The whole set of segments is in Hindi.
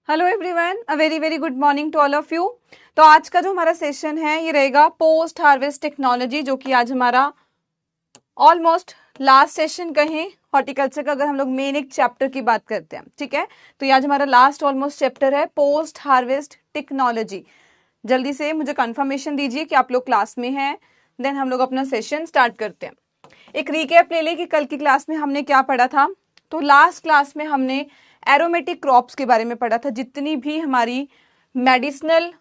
Hello everyone, a very very good morning to all of you. तो आज का जो हमारा सेशन है ये रहेगा पोस्ट हार्वेस्ट टेक्नोलॉजी, जो कि आज हमारा ऑलमोस्ट लास्ट सेशन कहें हॉर्टिकल्चर का, अगर हम लोग मेन एक चैप्टर की बात करते हैं। ठीक है, तो ये आज हमारा लास्ट ऑलमोस्ट चैप्टर है पोस्ट हार्वेस्ट टेक्नोलॉजी। जल्दी से मुझे कंफर्मेशन दीजिए कि आप लोग क्लास में हैं, देन हम लोग अपना सेशन स्टार्ट करते हैं। एक रिकैप ले लें कि कल की क्लास में हमने क्या पढ़ा था। तो लास्ट क्लास में हमने एरोमेटिक क्रॉप्स के बारे में पढ़ा था, जितनी भी हमारी मेडिसिनल,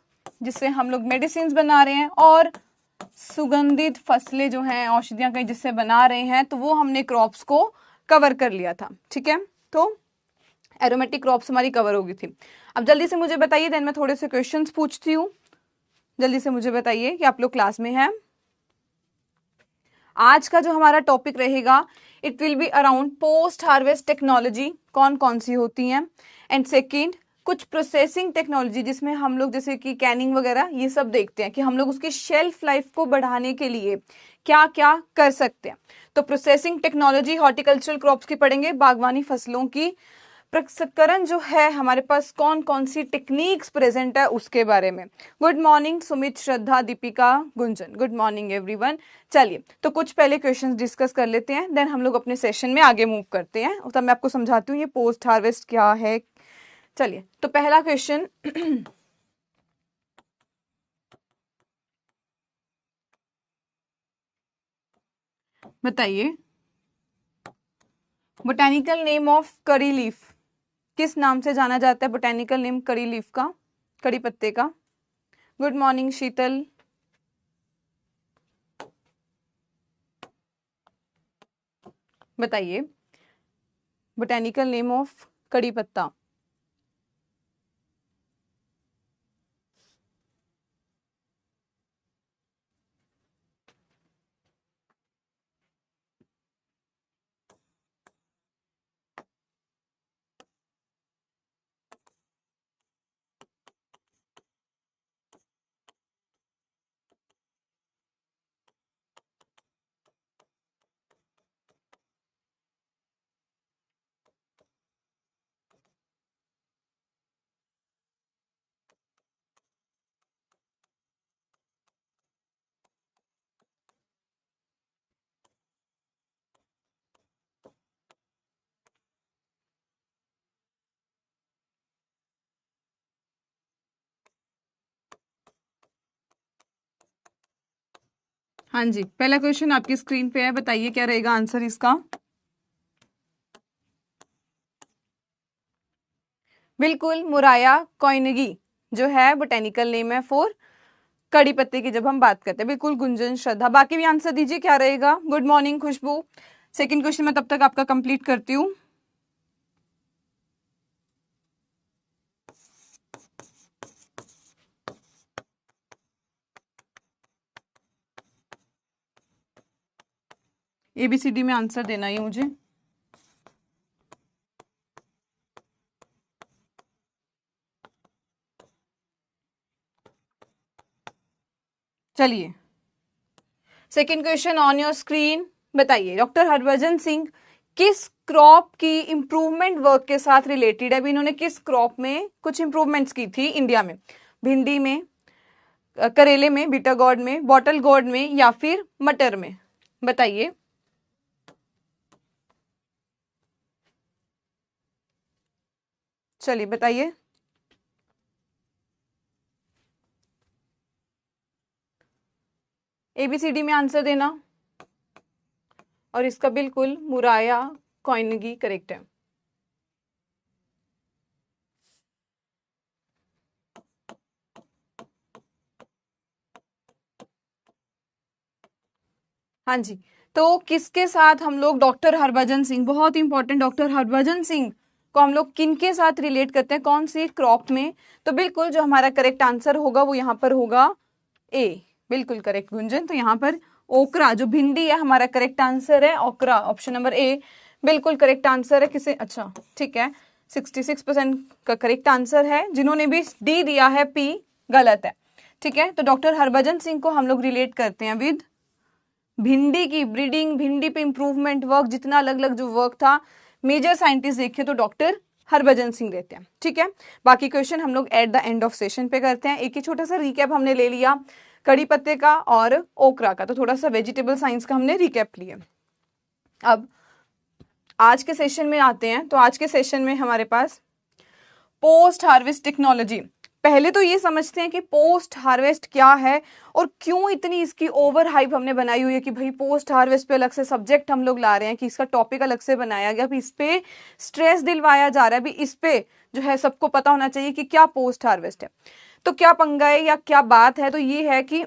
जिससे हम लोग मेडिसिन बना रहे हैं, और सुगंधित फसलें जो हैं, औषधियां कहीं जिससे बना रहे हैं, तो वो हमने क्रॉप्स को कवर कर लिया था। ठीक है, तो एरोमेटिक क्रॉप्स हमारी कवर हो गई थी। अब जल्दी से मुझे बताइए, देन मैं थोड़े से क्वेश्चंस पूछती हूँ। जल्दी से मुझे बताइए कि आप लोग क्लास में हैं। आज का जो हमारा टॉपिक रहेगा, it will be around post harvest technology, कौन कौन सी होती हैं, एंड सेकंड कुछ प्रोसेसिंग टेक्नोलॉजी, जिसमें हम लोग जैसे कि कैनिंग वगैरह ये सब देखते हैं कि हम लोग उसकी शेल्फ लाइफ को बढ़ाने के लिए क्या क्या कर सकते हैं। तो प्रोसेसिंग टेक्नोलॉजी हॉर्टिकल्चरल क्रॉप्स की पढ़ेंगे, बागवानी फसलों की प्रसंस्करण जो है हमारे पास कौन कौन सी टेक्निक्स प्रेजेंट है उसके बारे में। Good morning Sumit, Shraddha, Deepika, Gunjan, good morning everyone. चलिए, तो कुछ पहले क्वेश्चंस डिस्कस कर लेते हैं, देन हम लोग अपने सेशन में आगे मूव करते हैं। तब मैं आपको समझाती हूँ ये पोस्ट हार्वेस्ट क्या है। चलिए, तो पहला क्वेश्चन बताइए, बोटेनिकल नेम ऑफ करी लीफ, किस नाम से जाना जाता है बोटेनिकल नेम करी लीफ का, कड़ी पत्ते का। गुड मॉर्निंग शीतल। बताइए बोटेनिकल नेम ऑफ कड़ी पत्ता। हाँ जी, पहला क्वेश्चन आपकी स्क्रीन पे है, बताइए क्या रहेगा आंसर इसका। बिल्कुल, मुराया कॉइनगी जो है बोटेनिकल नेम है फॉर कड़ी पत्ते की, जब हम बात करते हैं। बिल्कुल गुंजन, श्रद्धा, बाकी भी आंसर दीजिए क्या रहेगा। गुड मॉर्निंग खुशबू। सेकंड क्वेश्चन मैं तब तक आपका कंप्लीट करती हूँ। ABCD में आंसर देना ही मुझे। चलिए, second question on your screen. बताइए डॉक्टर हरभजन सिंह किस क्रॉप की इंप्रूवमेंट वर्क के साथ रिलेटेड है। अभी इन्होंने किस क्रॉप में कुछ इंप्रूवमेंट्स की थी इंडिया में, भिंडी में, करेले में, बीटा गॉर्ड में, बॉटल गॉर्ड में, या फिर मटर में। बताइए। चलिए बताइए। ABCD में आंसर देना, और इसका बिल्कुल मुराया कॉइनगी करेक्ट है। हाँ जी, तो किसके साथ हम लोग डॉक्टर हरभजन सिंह, बहुत इंपॉर्टेंट, डॉक्टर हरभजन सिंह को हम लोग किन के साथ रिलेट करते हैं, कौन सी क्रॉप में। तो बिल्कुल जो हमारा करेक्ट आंसर होगा वो यहाँ पर होगा ए। बिल्कुल करेक्ट गुंजन, तो यहाँ पर ओकरा जो भिंडी है हमारा करेक्ट आंसर है, ओकरा, ऑप्शन नंबर ए बिल्कुल करेक्ट आंसर है। किसे, अच्छा ठीक है, 66% का करेक्ट आंसर है। जिन्होंने भी डी दिया है पी गलत है। ठीक है, तो डॉक्टर हरभजन सिंह को हम लोग रिलेट करते हैं विद भिंडी की ब्रीडिंग, भिंडी पे इंप्रूवमेंट वर्क, जितना अलग अलग जो वर्क था, मेजर साइंटिस्ट देखिए तो डॉक्टर हरभजन सिंह रहते हैं। ठीक है, बाकी क्वेश्चन हम लोग at the end of session पे करते हैं। एक ही छोटा सा रिकैप हमने ले लिया कड़ी पत्ते का और ओकरा का, तो थोड़ा सा वेजिटेबल साइंस का हमने रिकैप लिया। अब आज के सेशन में आते हैं। तो आज के सेशन में हमारे पास पोस्ट हार्वेस्ट टेक्नोलॉजी, पहले तो ये समझते हैं कि पोस्ट हार्वेस्ट क्या है और क्यों इतनी इसकी ओवर हाइप हमने बनाई हुई है कि भाई पोस्ट हार्वेस्ट पे अलग से सब्जेक्ट हम लोग ला रहे हैं, कि इसका टॉपिक अलग से बनाया गया, भी इस पे स्ट्रेस दिलवाया जा रहा है, भी इस पे जो है सबको पता होना चाहिए कि क्या पोस्ट हार्वेस्ट है। तो क्या पंगा है या क्या बात है, तो ये है कि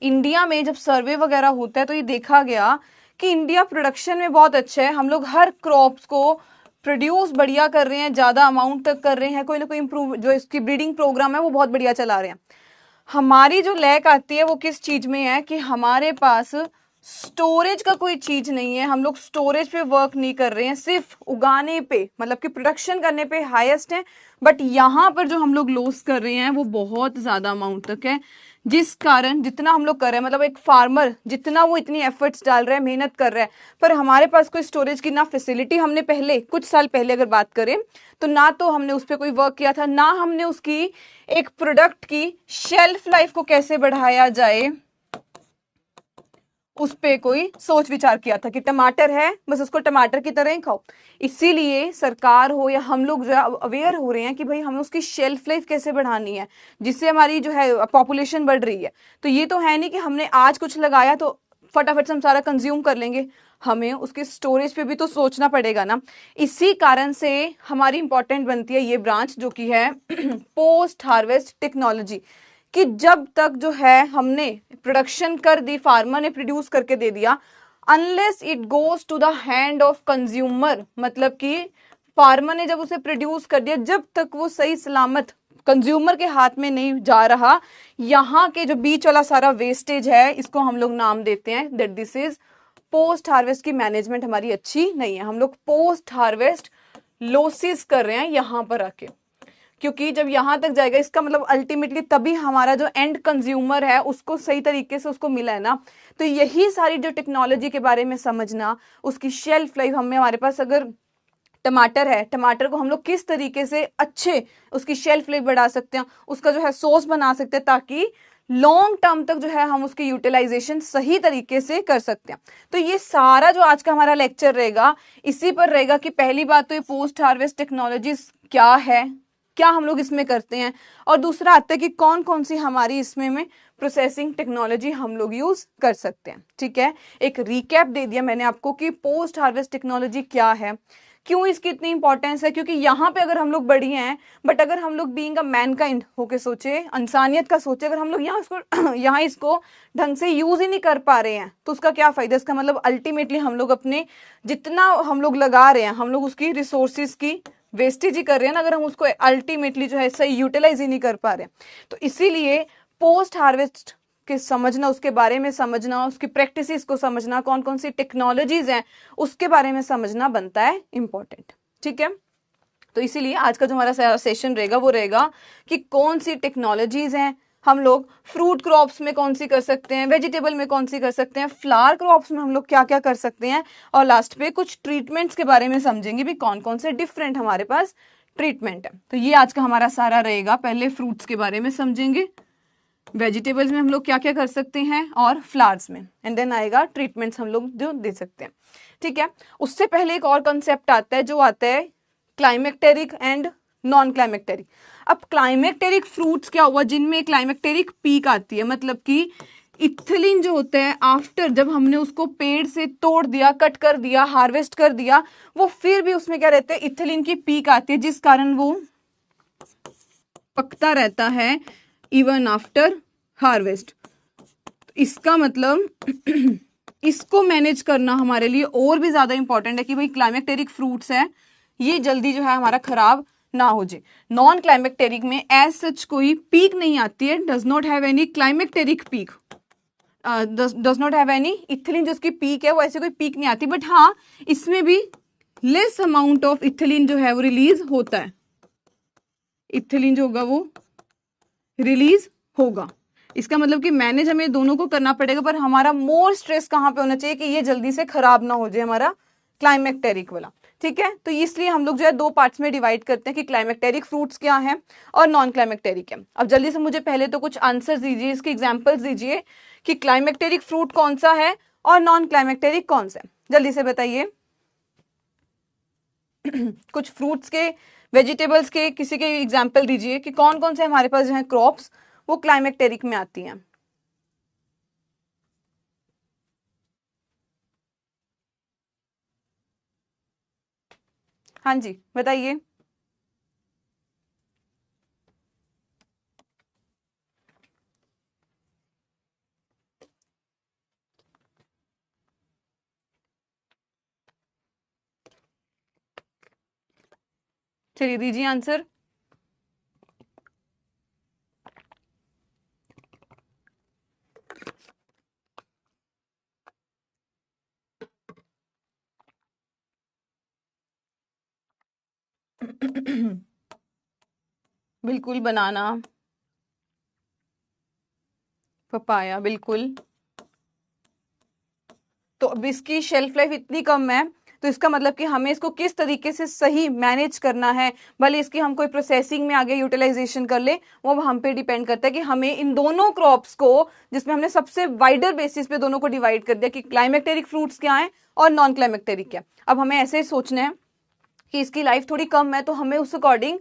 इंडिया में जब सर्वे वगैरह होता है तो ये देखा गया कि इंडिया प्रोडक्शन में बहुत अच्छा है, हम लोग हर क्रॉप्स को प्रोड्यूस बढ़िया कर रहे हैं, ज्यादा अमाउंट तक कर रहे हैं, कोई ना कोई इंप्रूव जो इसकी ब्रीडिंग प्रोग्राम है वो बहुत बढ़िया चला रहे हैं। हमारी जो लैक आती है वो किस चीज में है कि हमारे पास स्टोरेज का कोई चीज नहीं है, हम लोग स्टोरेज पे वर्क नहीं कर रहे हैं, सिर्फ उगाने पे मतलब कि प्रोडक्शन करने पे हाईएस्ट है, बट यहाँ पर जो हम लोग लॉस कर रहे हैं वो बहुत ज्यादा अमाउंट तक है, जिस कारण जितना हम लोग कर रहे हैं मतलब एक फार्मर जितना वो इतनी एफर्ट्स डाल रहा है, मेहनत कर रहा है, पर हमारे पास कोई स्टोरेज की ना फैसिलिटी, हमने पहले कुछ साल पहले अगर बात करें तो ना तो हमने उस पर कोई वर्क किया था, ना हमने उसकी एक प्रोडक्ट की शेल्फ लाइफ को कैसे बढ़ाया जाए उस पे कोई सोच विचार किया था कि टमाटर है बस उसको टमाटर की तरह ही खाओ। इसीलिए सरकार हो या हम लोग जो है अवेयर हो रहे हैं कि भाई हमें उसकी शेल्फ लाइफ कैसे बढ़ानी है जिससे हमारी जो है पॉपुलेशन बढ़ रही है। तो ये तो है नहीं कि हमने आज कुछ लगाया तो फटाफट से हम सारा कंज्यूम कर लेंगे, हमें उसके स्टोरेज पे भी तो सोचना पड़ेगा ना। इसी कारण से हमारी इंपॉर्टेंट बनती है ये ब्रांच जो कि है पोस्ट हार्वेस्ट टेक्नोलॉजी, कि जब तक जो है हमने प्रोडक्शन कर दी, फार्मर ने प्रोड्यूस करके दे दिया, unless it goes to the hand of consumer, मतलब कि फार्मर ने जब उसे प्रोड्यूस कर दिया, जब तक वो सही सलामत कंज्यूमर के हाथ में नहीं जा रहा, यहाँ के जो बीच वाला सारा वेस्टेज है इसको हम लोग नाम देते हैं that this is post harvest की मैनेजमेंट हमारी अच्छी नहीं है। हम लोग पोस्ट हार्वेस्ट लॉसेस कर रहे हैं यहाँ पर आके, क्योंकि जब यहां तक जाएगा इसका मतलब अल्टीमेटली तभी हमारा जो एंड कंज्यूमर है उसको सही तरीके से उसको मिला है ना। तो यही सारी जो टेक्नोलॉजी के बारे में समझना, उसकी शेल्फ लाइफ, हमें हमारे पास अगर टमाटर है, टमाटर को हम लोग किस तरीके से अच्छे उसकी शेल्फ लाइफ बढ़ा सकते हैं, उसका जो है सॉस बना सकते हैं ताकि लॉन्ग टर्म तक जो है हम उसकी यूटिलाइजेशन सही तरीके से कर सकते हैं। तो ये सारा जो आज का हमारा लेक्चर रहेगा इसी पर रहेगा कि पहली बात तो ये पोस्ट हार्वेस्ट टेक्नोलॉजीज क्या है, क्या हम लोग इसमें करते हैं, और दूसरा आता है कि कौन कौन सी हमारी इसमें में प्रोसेसिंग टेक्नोलॉजी हम लोग यूज कर सकते हैं। ठीक है, एक रिकैप दे दिया मैंने आपको कि पोस्ट हार्वेस्ट टेक्नोलॉजी क्या है, क्यों इसकी इतनी इंपॉर्टेंस है, क्योंकि यहाँ पे अगर हम लोग बढ़िया हैं, बट अगर हम लोग बीइंग अ मैनकाइंड होके सोचे, इंसानियत का सोचे, अगर हम लोग यहाँ इसको ढंग से यूज ही नहीं कर पा रहे हैं तो उसका क्या फायदा। इसका मतलब अल्टीमेटली हम लोग अपने जितना हम लोग लगा रहे हैं हम लोग उसकी रिसोर्सिस की वेस्टेज ही कर रहे हैं ना, अगर हम उसको अल्टीमेटली जो है सही यूटिलाइज ही नहीं कर पा रहे। तो इसीलिए पोस्ट हार्वेस्ट के समझना, उसके बारे में समझना, उसकी प्रैक्टिसेस को समझना, कौन कौन सी टेक्नोलॉजीज हैं उसके बारे में समझना बनता है इंपॉर्टेंट। ठीक है, तो इसीलिए आज का जो हमारा सेशन रहेगा वो रहेगा कि कौन सी टेक्नोलॉजीज हैं, हम लोग फ्रूट क्रॉप्स में कौन सी कर सकते हैं, वेजिटेबल में कौन सी कर सकते हैं, फ्लावर क्रॉप्स में हम लोग क्या क्या कर सकते हैं, और लास्ट पे कुछ ट्रीटमेंट्स के बारे में समझेंगे भी कौन कौन से डिफरेंट हमारे पास ट्रीटमेंट है। तो ये आज का हमारा सारा रहेगा। पहले फ्रूट्स के बारे में समझेंगे, वेजिटेबल्स में हम लोग क्या क्या कर सकते हैं, और फ्लावर्स में, एंड देन आएगा ट्रीटमेंट्स हम लोग जो दे सकते हैं। ठीक है, उससे पहले एक और कंसेप्ट आता है जो आता है क्लाइमेक्टेरिक एंड नॉन क्लाइमेक्टेरिक। अब क्लाइमेक्टेरिक फ्रूट्स क्या हुआ, जिनमें क्लाइमेक्टेरिक पीक आती है, मतलब कि इथिलीन जो होता है आफ्टर जब हमने उसको पेड़ से तोड़ दिया, कट कर दिया, हार्वेस्ट कर दिया, वो फिर भी उसमें क्या रहता है, इथिलीन की पीक आती है, जिस कारण वो पकता रहता है इवन आफ्टर हार्वेस्ट। इसका मतलब इसको मैनेज करना हमारे लिए और भी ज्यादा इंपॉर्टेंट है कि भाई क्लाइमेक्टेरिक फ्रूट्स है ये जल्दी जो है हमारा खराब ना हो जाए। नॉन क्लाइमेक्टेरिक में एज सच कोई पीक नहीं आती है, does not have any climacteric peak, does not have any ethylene, जिसकी पीक है वो ऐसे कोई पीक नहीं आती, बट हाँ इसमें भी लेस अमाउंट ऑफ इथिलीन जो है वो रिलीज होता है, इथिलीन जो होगा वो रिलीज होगा। इसका मतलब कि मैनेज हमें दोनों को करना पड़ेगा, पर हमारा मोर स्ट्रेस कहाँ पे होना चाहिए कि ये जल्दी से खराब ना हो जाए हमारा क्लाइमेक्टेरिक वाला। ठीक है। तो इसलिए हम लोग जो है दो पार्ट्स में डिवाइड करते हैं कि क्लाइमेक्टेरिक फ्रूट्स क्या हैं और नॉन क्लाइमेक्टेरिक है। अब जल्दी से मुझे पहले तो कुछ आंसर दीजिए, इसके एग्जांपल्स दीजिए कि क्लाइमेक्टेरिक फ्रूट कौन सा है और नॉन क्लाइमेक्टेरिक कौन सा है, जल्दी से बताइए। कुछ फ्रूट्स के, वेजिटेबल्स के किसी के एग्जाम्पल दीजिए कि कौन कौन से हमारे पास जो है क्रॉप्स वो क्लाइमेक्टेरिक में आती हैं। हाँ जी बताइए। चलिए दीजिए आंसर। बिल्कुल बनाना, पपाया, बिल्कुल। तो अब इसकी शेल्फ लाइफ इतनी कम है, तो इसका मतलब कि हमें इसको किस तरीके से सही मैनेज करना है, भले इसकी हम कोई प्रोसेसिंग में आगे यूटिलाइजेशन कर ले, वो हम पे डिपेंड करता है कि हमें इन दोनों क्रॉप्स को, जिसमें हमने सबसे वाइडर बेसिस पे दोनों को डिवाइड कर दिया कि क्लाइमेक्टेरिक फ्रूट्स क्या है और नॉन क्लाइमेक्टेरिक क्या। अब हमें ऐसे सोचना है कि इसकी लाइफ थोड़ी कम है, तो हमें उस अकॉर्डिंग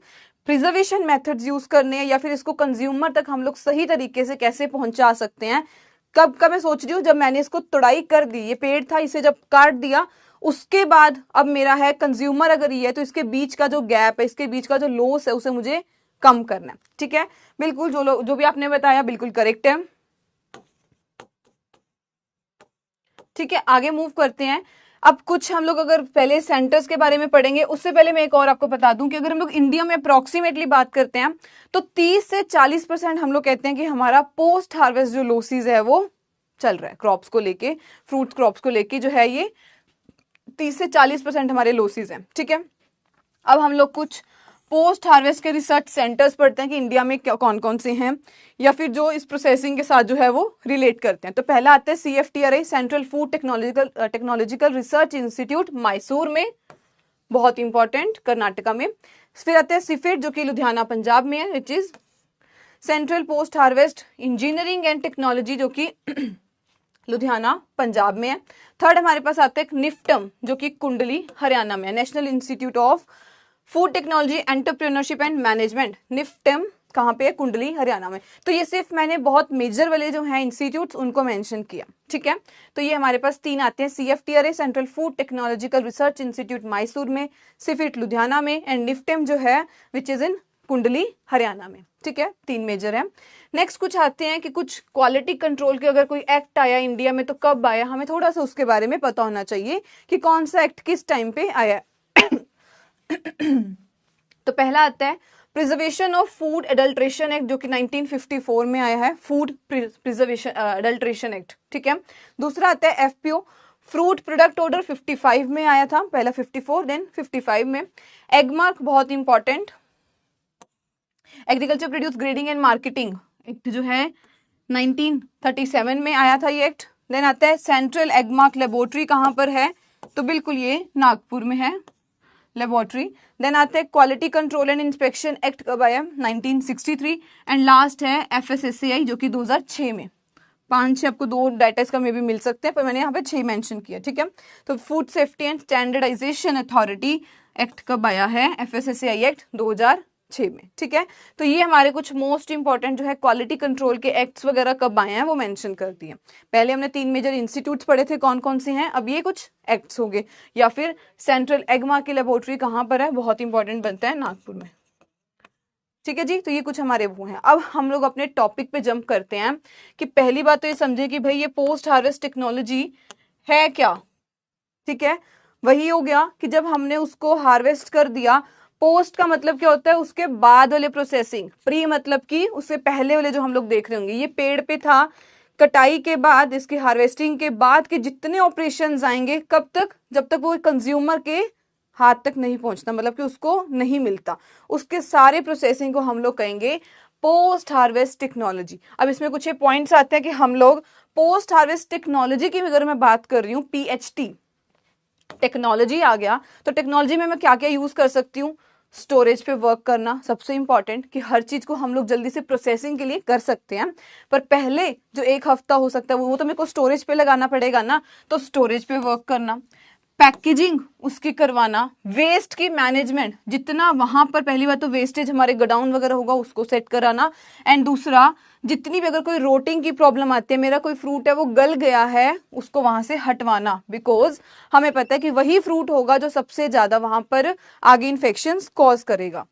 प्रिजर्वेशन मेथड्स यूज करने हैं या फिर इसको कंज्यूमर तक हम लोग सही तरीके से कैसे पहुंचा सकते हैं। कब कब मैं सोच रही हूँ, जब मैंने इसको तुड़ाई कर दी, ये पेड़ था इसे जब काट दिया, उसके बाद अब मेरा है कंज्यूमर अगर ये है तो इसके बीच का जो गैप है, इसके बीच का जो लॉस है उसे मुझे कम करना है। ठीक है, बिल्कुल जो भी आपने बताया बिल्कुल करेक्ट है। ठीक है, आगे मूव करते हैं। अब कुछ हम लोग अगर पहले सेंटर्स के बारे में पढ़ेंगे, उससे पहले मैं एक और आपको बता दूं कि अगर हम लोग इंडिया में अप्रोक्सीमेटली बात करते हैं तो 30 से 40% हम लोग कहते हैं कि हमारा पोस्ट हार्वेस्ट जो लॉसेस है वो चल रहा है क्रॉप्स को लेके, फ्रूट क्रॉप्स को लेके जो है ये 30 से 40% हमारे लॉसेस हैं। ठीक है, अब हम लोग कुछ पोस्ट हार्वेस्ट के रिसर्च सेंटर्स पढ़ते हैं कि इंडिया में क्या कौन कौन से हैं या फिर जो इस प्रोसेसिंग के साथ जो है वो रिलेट करते हैं। तो पहला आता है CFTRI, central food technological research institute, Mysore में, बहुत इंपॉर्टेंट, कर्नाटका में। फिर आता है सिफेट जो कि लुधियाना पंजाब में है, which is central post harvest engineering and technology जो कि लुधियाना पंजाब में है। थर्ड हमारे पास आता है निफ्टम जो कि कुंडली हरियाणा में है, national institute of food technology entrepreneurship and management, NIFTEM कहाँ पे है, कुंडली हरियाणा में। तो ये सिर्फ मैंने बहुत मेजर वाले जो हैं इंस्टीट्यूट्स उनको मेंशन किया। ठीक है, तो ये हमारे पास 3 आते हैं, CFTRI central food technological research institute Mysore में, सिफिट लुधियाना में एंड निफ्टम जो है विच इज इन कुंडली हरियाणा में। ठीक है, 3 मेजर है। नेक्स्ट कुछ आते हैं कि कुछ क्वालिटी कंट्रोल के अगर कोई एक्ट आया इंडिया में तो कब आया, हमें थोड़ा सा उसके बारे में पता होना चाहिए कि कौन सा एक्ट किस टाइम पे आया। तो पहला आता है preservation of food adulteration act जो कि 1954 में आया है, फूड प्रिजर्वेशन एडल्ट्रेशन एक्ट। ठीक है, दूसरा आता है FPO, फ्रूट प्रोडक्ट ऑर्डर 55 में आया था, पहला 54 देन 55 में। एगमार्क बहुत important, agriculture produce grading and marketing act जो है 1937 में आया था ये एक्ट। देन आता है सेंट्रल एगमार्क लेबोरेटरी, कहाँ पर है, तो बिल्कुल ये नागपुर में है लेबोरेटरी। देन आते हैं quality control and inspection act कब आया, 1963। एंड लास्ट है FSSAI जो कि 2006 में। 5-6 आपको 2 डाटा इसका में भी मिल सकते हैं, पर मैंने यहाँ पे 6 मेंशन किया। ठीक है, तो food safety and standardization authority act कब आया है, FSSAI एक्ट 2006 में। ठीक है, तो ये हमारे कुछ मोस्ट इंपॉर्टेंट जो है क्वालिटी कंट्रोल के एक्ट्स वगैरह कब आए हैं वो मेंशन कर दिए। पहले हमने 3 मेजर इंस्टीट्यूट्स पढ़े थे कौन कौन से हैं, अब ये कुछ एक्ट्स हो गए। या फिर सेंट्रल एगमा की लेबोरेटरी कहाँ पर है, बहुत इंपॉर्टेंट बनता है नागपुर में। ठीक है जी, तो ये कुछ हमारे वो हैं। अब हम लोग अपने टॉपिक पे जंप करते हैं कि पहली बात तो ये समझे कि भाई ये पोस्ट हार्वेस्ट टेक्नोलॉजी है क्या। ठीक है, वही हो गया कि जब हमने उसको हार्वेस्ट कर दिया, पोस्ट का मतलब क्या होता है, उसके बाद वाले प्रोसेसिंग, प्री मतलब कि उससे पहले वाले जो हम लोग देख रहे होंगे, ये पेड़ पे था, कटाई के बाद, इसकी हार्वेस्टिंग के बाद के जितने ऑपरेशंस आएंगे, कब तक, जब तक वो कंज्यूमर के हाथ तक नहीं पहुंचता, मतलब कि उसको नहीं मिलता, उसके सारे प्रोसेसिंग को हम लोग कहेंगे पोस्ट हार्वेस्ट टेक्नोलॉजी। अब इसमें कुछ पॉइंट्स आते हैं कि हम लोग पोस्ट हार्वेस्ट टेक्नोलॉजी की अगर मैं बात कर रही हूँ, PHT टेक्नोलॉजी आ गया तो टेक्नोलॉजी में मैं क्या क्या यूज कर सकती हूँ, स्टोरेज पे वर्क करना सबसे इंपॉर्टेंट, कि हर चीज को हम लोग जल्दी से प्रोसेसिंग के लिए कर सकते हैं। पर पहले जो एक हफ्ता हो सकता है वो तो मेरे को स्टोरेज पे लगाना पड़ेगा ना, तो स्टोरेज पे वर्क करना, पैकेजिंग उसकी करवाना, वेस्ट की मैनेजमेंट, जितना वहां पर पहली बार तो वेस्टेज हमारे गोडाउन वगैरह होगा उसको सेट कराना, एंड दूसरा जितनी भी अगर कोई रोटिंग की प्रॉब्लम आती है, मेरा कोई फ्रूट है वो गल गया है उसको वहां से हटवाना, बिकॉज हमें पता है कि वही फ्रूट होगा जो सबसे ज्यादा वहां पर आगे इन्फेक्शन कॉज करेगा।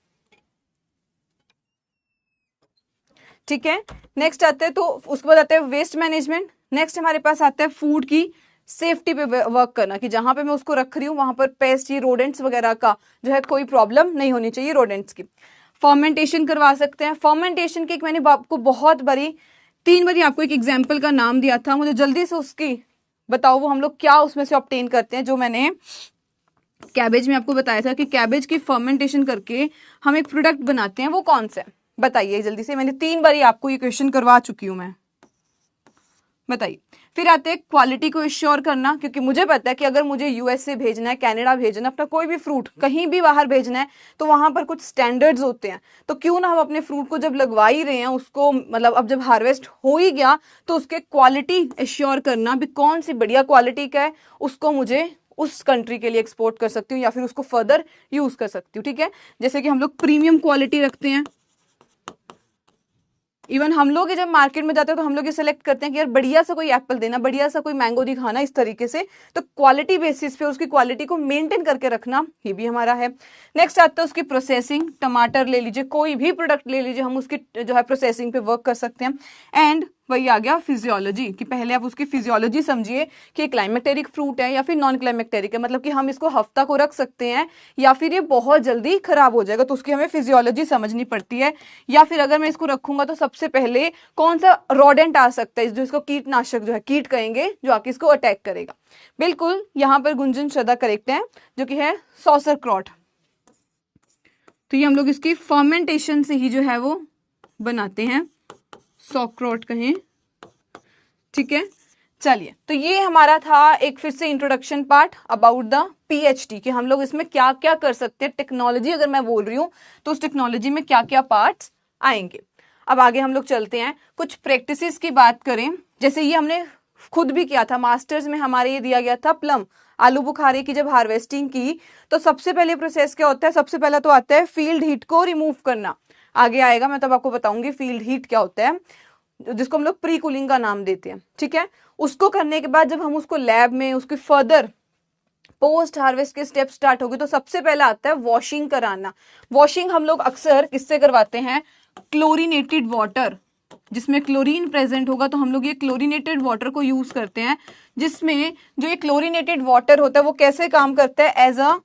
ठीक है, नेक्स्ट आते हैं तो उसके बाद आते हैं वेस्ट मैनेजमेंट। नेक्स्ट हमारे पास आता है फूड की सेफ्टी पे वर्क करना, कि जहां पे मैं उसको रख रही हूँ वहां पर पेस्ट ये रोडेंट्स वगैरह का जो है कोई प्रॉब्लम नहीं होनी चाहिए रोडेंट्स की। फर्मेंटेशन करवा सकते हैं। फर्मेंटेशन की मैंने आपको बहुत बारी 3 बारी आपको एक एग्जाम्पल का नाम दिया था, मुझे जल्दी से उसकी बताओ वो हम लोग क्या उसमें से ऑब्टेन करते हैं। जो मैंने कैबेज में आपको बताया था कि कैबेज की फर्मेंटेशन करके हम एक प्रोडक्ट बनाते हैं, वो कौन सा है बताइए जल्दी से। मैंने 3 बारी आपको ये क्वेश्चन करवा चुकी हूं मैं, बताइए। फिर आते हैं क्वालिटी को इंश्योर करना, क्योंकि मुझे पता है कि अगर मुझे यूएसए भेजना है, कनाडा भेजना है, अपना कोई भी फ्रूट कहीं भी बाहर भेजना है तो वहां पर कुछ स्टैंडर्ड्स होते हैं। तो क्यों ना हम अपने फ्रूट को जब लगवा ही रहे हैं उसको, मतलब अब जब हार्वेस्ट हो ही गया तो उसके क्वालिटी इंश्योर करना भी, कौन सी बढ़िया क्वालिटी का है उसको मुझे उस कंट्री के लिए एक्सपोर्ट कर सकती हूँ या फिर उसको फर्दर यूज कर सकती हूँ। ठीक है, जैसे कि हम लोग प्रीमियम क्वालिटी रखते हैं। इवन हम लोग जब मार्केट में जाते हैं तो हम लोग ये सिलेक्ट करते हैं कि यार बढ़िया सा कोई एप्पल देना, बढ़िया सा कोई मैंगो दिखाना, इस तरीके से। तो क्वालिटी बेसिस पे उसकी क्वालिटी को मेंटेन करके रखना ये भी हमारा है। नेक्स्ट आता है उसकी प्रोसेसिंग। टमाटर ले लीजिए, कोई भी प्रोडक्ट ले लीजिए, हम उसकी जो है प्रोसेसिंग पे वर्क कर सकते हैं। एंड वही आ गया फिजियोलॉजी, कि पहले आप उसकी फिजियोलॉजी समझिए कि क्लाइमेटेरिक फ्रूट है या फिर नॉन क्लाइमेटेरिक है, मतलब कि हम इसको हफ्ता को रख सकते हैं या फिर ये बहुत जल्दी खराब हो जाएगा, तो उसकी हमें फिजियोलॉजी समझनी पड़ती है। या फिर अगर मैं इसको रखूंगा तो सबसे पहले कौन सा रोडेंट आ सकता है जो इसको कीटनाशक जो है कीट कहेंगे जो आके इसको अटैक करेगा। बिल्कुल यहाँ पर गुंजन श्रद्धा करेक्ट है, जो कि है सॉसर क्रॉट। तो ये हम लोग इसकी फर्मेंटेशन से ही जो है वो बनाते हैं, सॉक्रोट कहें। ठीक है, चलिए तो ये हमारा था एक फिर से introduction part about the PhD, कि हम लोग इसमें क्या क्या कर सकते हैं। टेक्नोलॉजी अगर मैं बोल रही हूँ तो उस टेक्नोलॉजी में क्या क्या पार्ट्स आएंगे। अब आगे हम लोग चलते हैं, कुछ प्रैक्टिसेस की बात करें। जैसे ये हमने खुद भी किया था मास्टर्स में, हमारे ये दिया गया था प्लम आलू बुखारे की जब हार्वेस्टिंग की, तो सबसे पहले प्रोसेस क्या होता है, सबसे पहला तो आता है फील्ड हीट को रिमूव करना। आगे आएगा मैं तब आपको बताऊंगी फील्ड हीट क्या होता है, जिसको हम लोग प्री कूलिंग का नाम देते हैं। ठीक है, उसको करने के बाद जब हम उसको लैब में उसकी फर्दर पोस्ट हार्वेस्ट के स्टेप स्टार्ट होगी तो सबसे पहला आता है वॉशिंग कराना। वॉशिंग हम लोग अक्सर किससे करवाते हैं, क्लोरीनेटेड वाटर, जिसमें क्लोरीन प्रेजेंट होगा तो हम लोग ये क्लोरीनेटेड वाटर को यूज करते हैं। जिसमें जो ये क्लोरीनेटेड वाटर होता है वो कैसे काम करता है, एज अ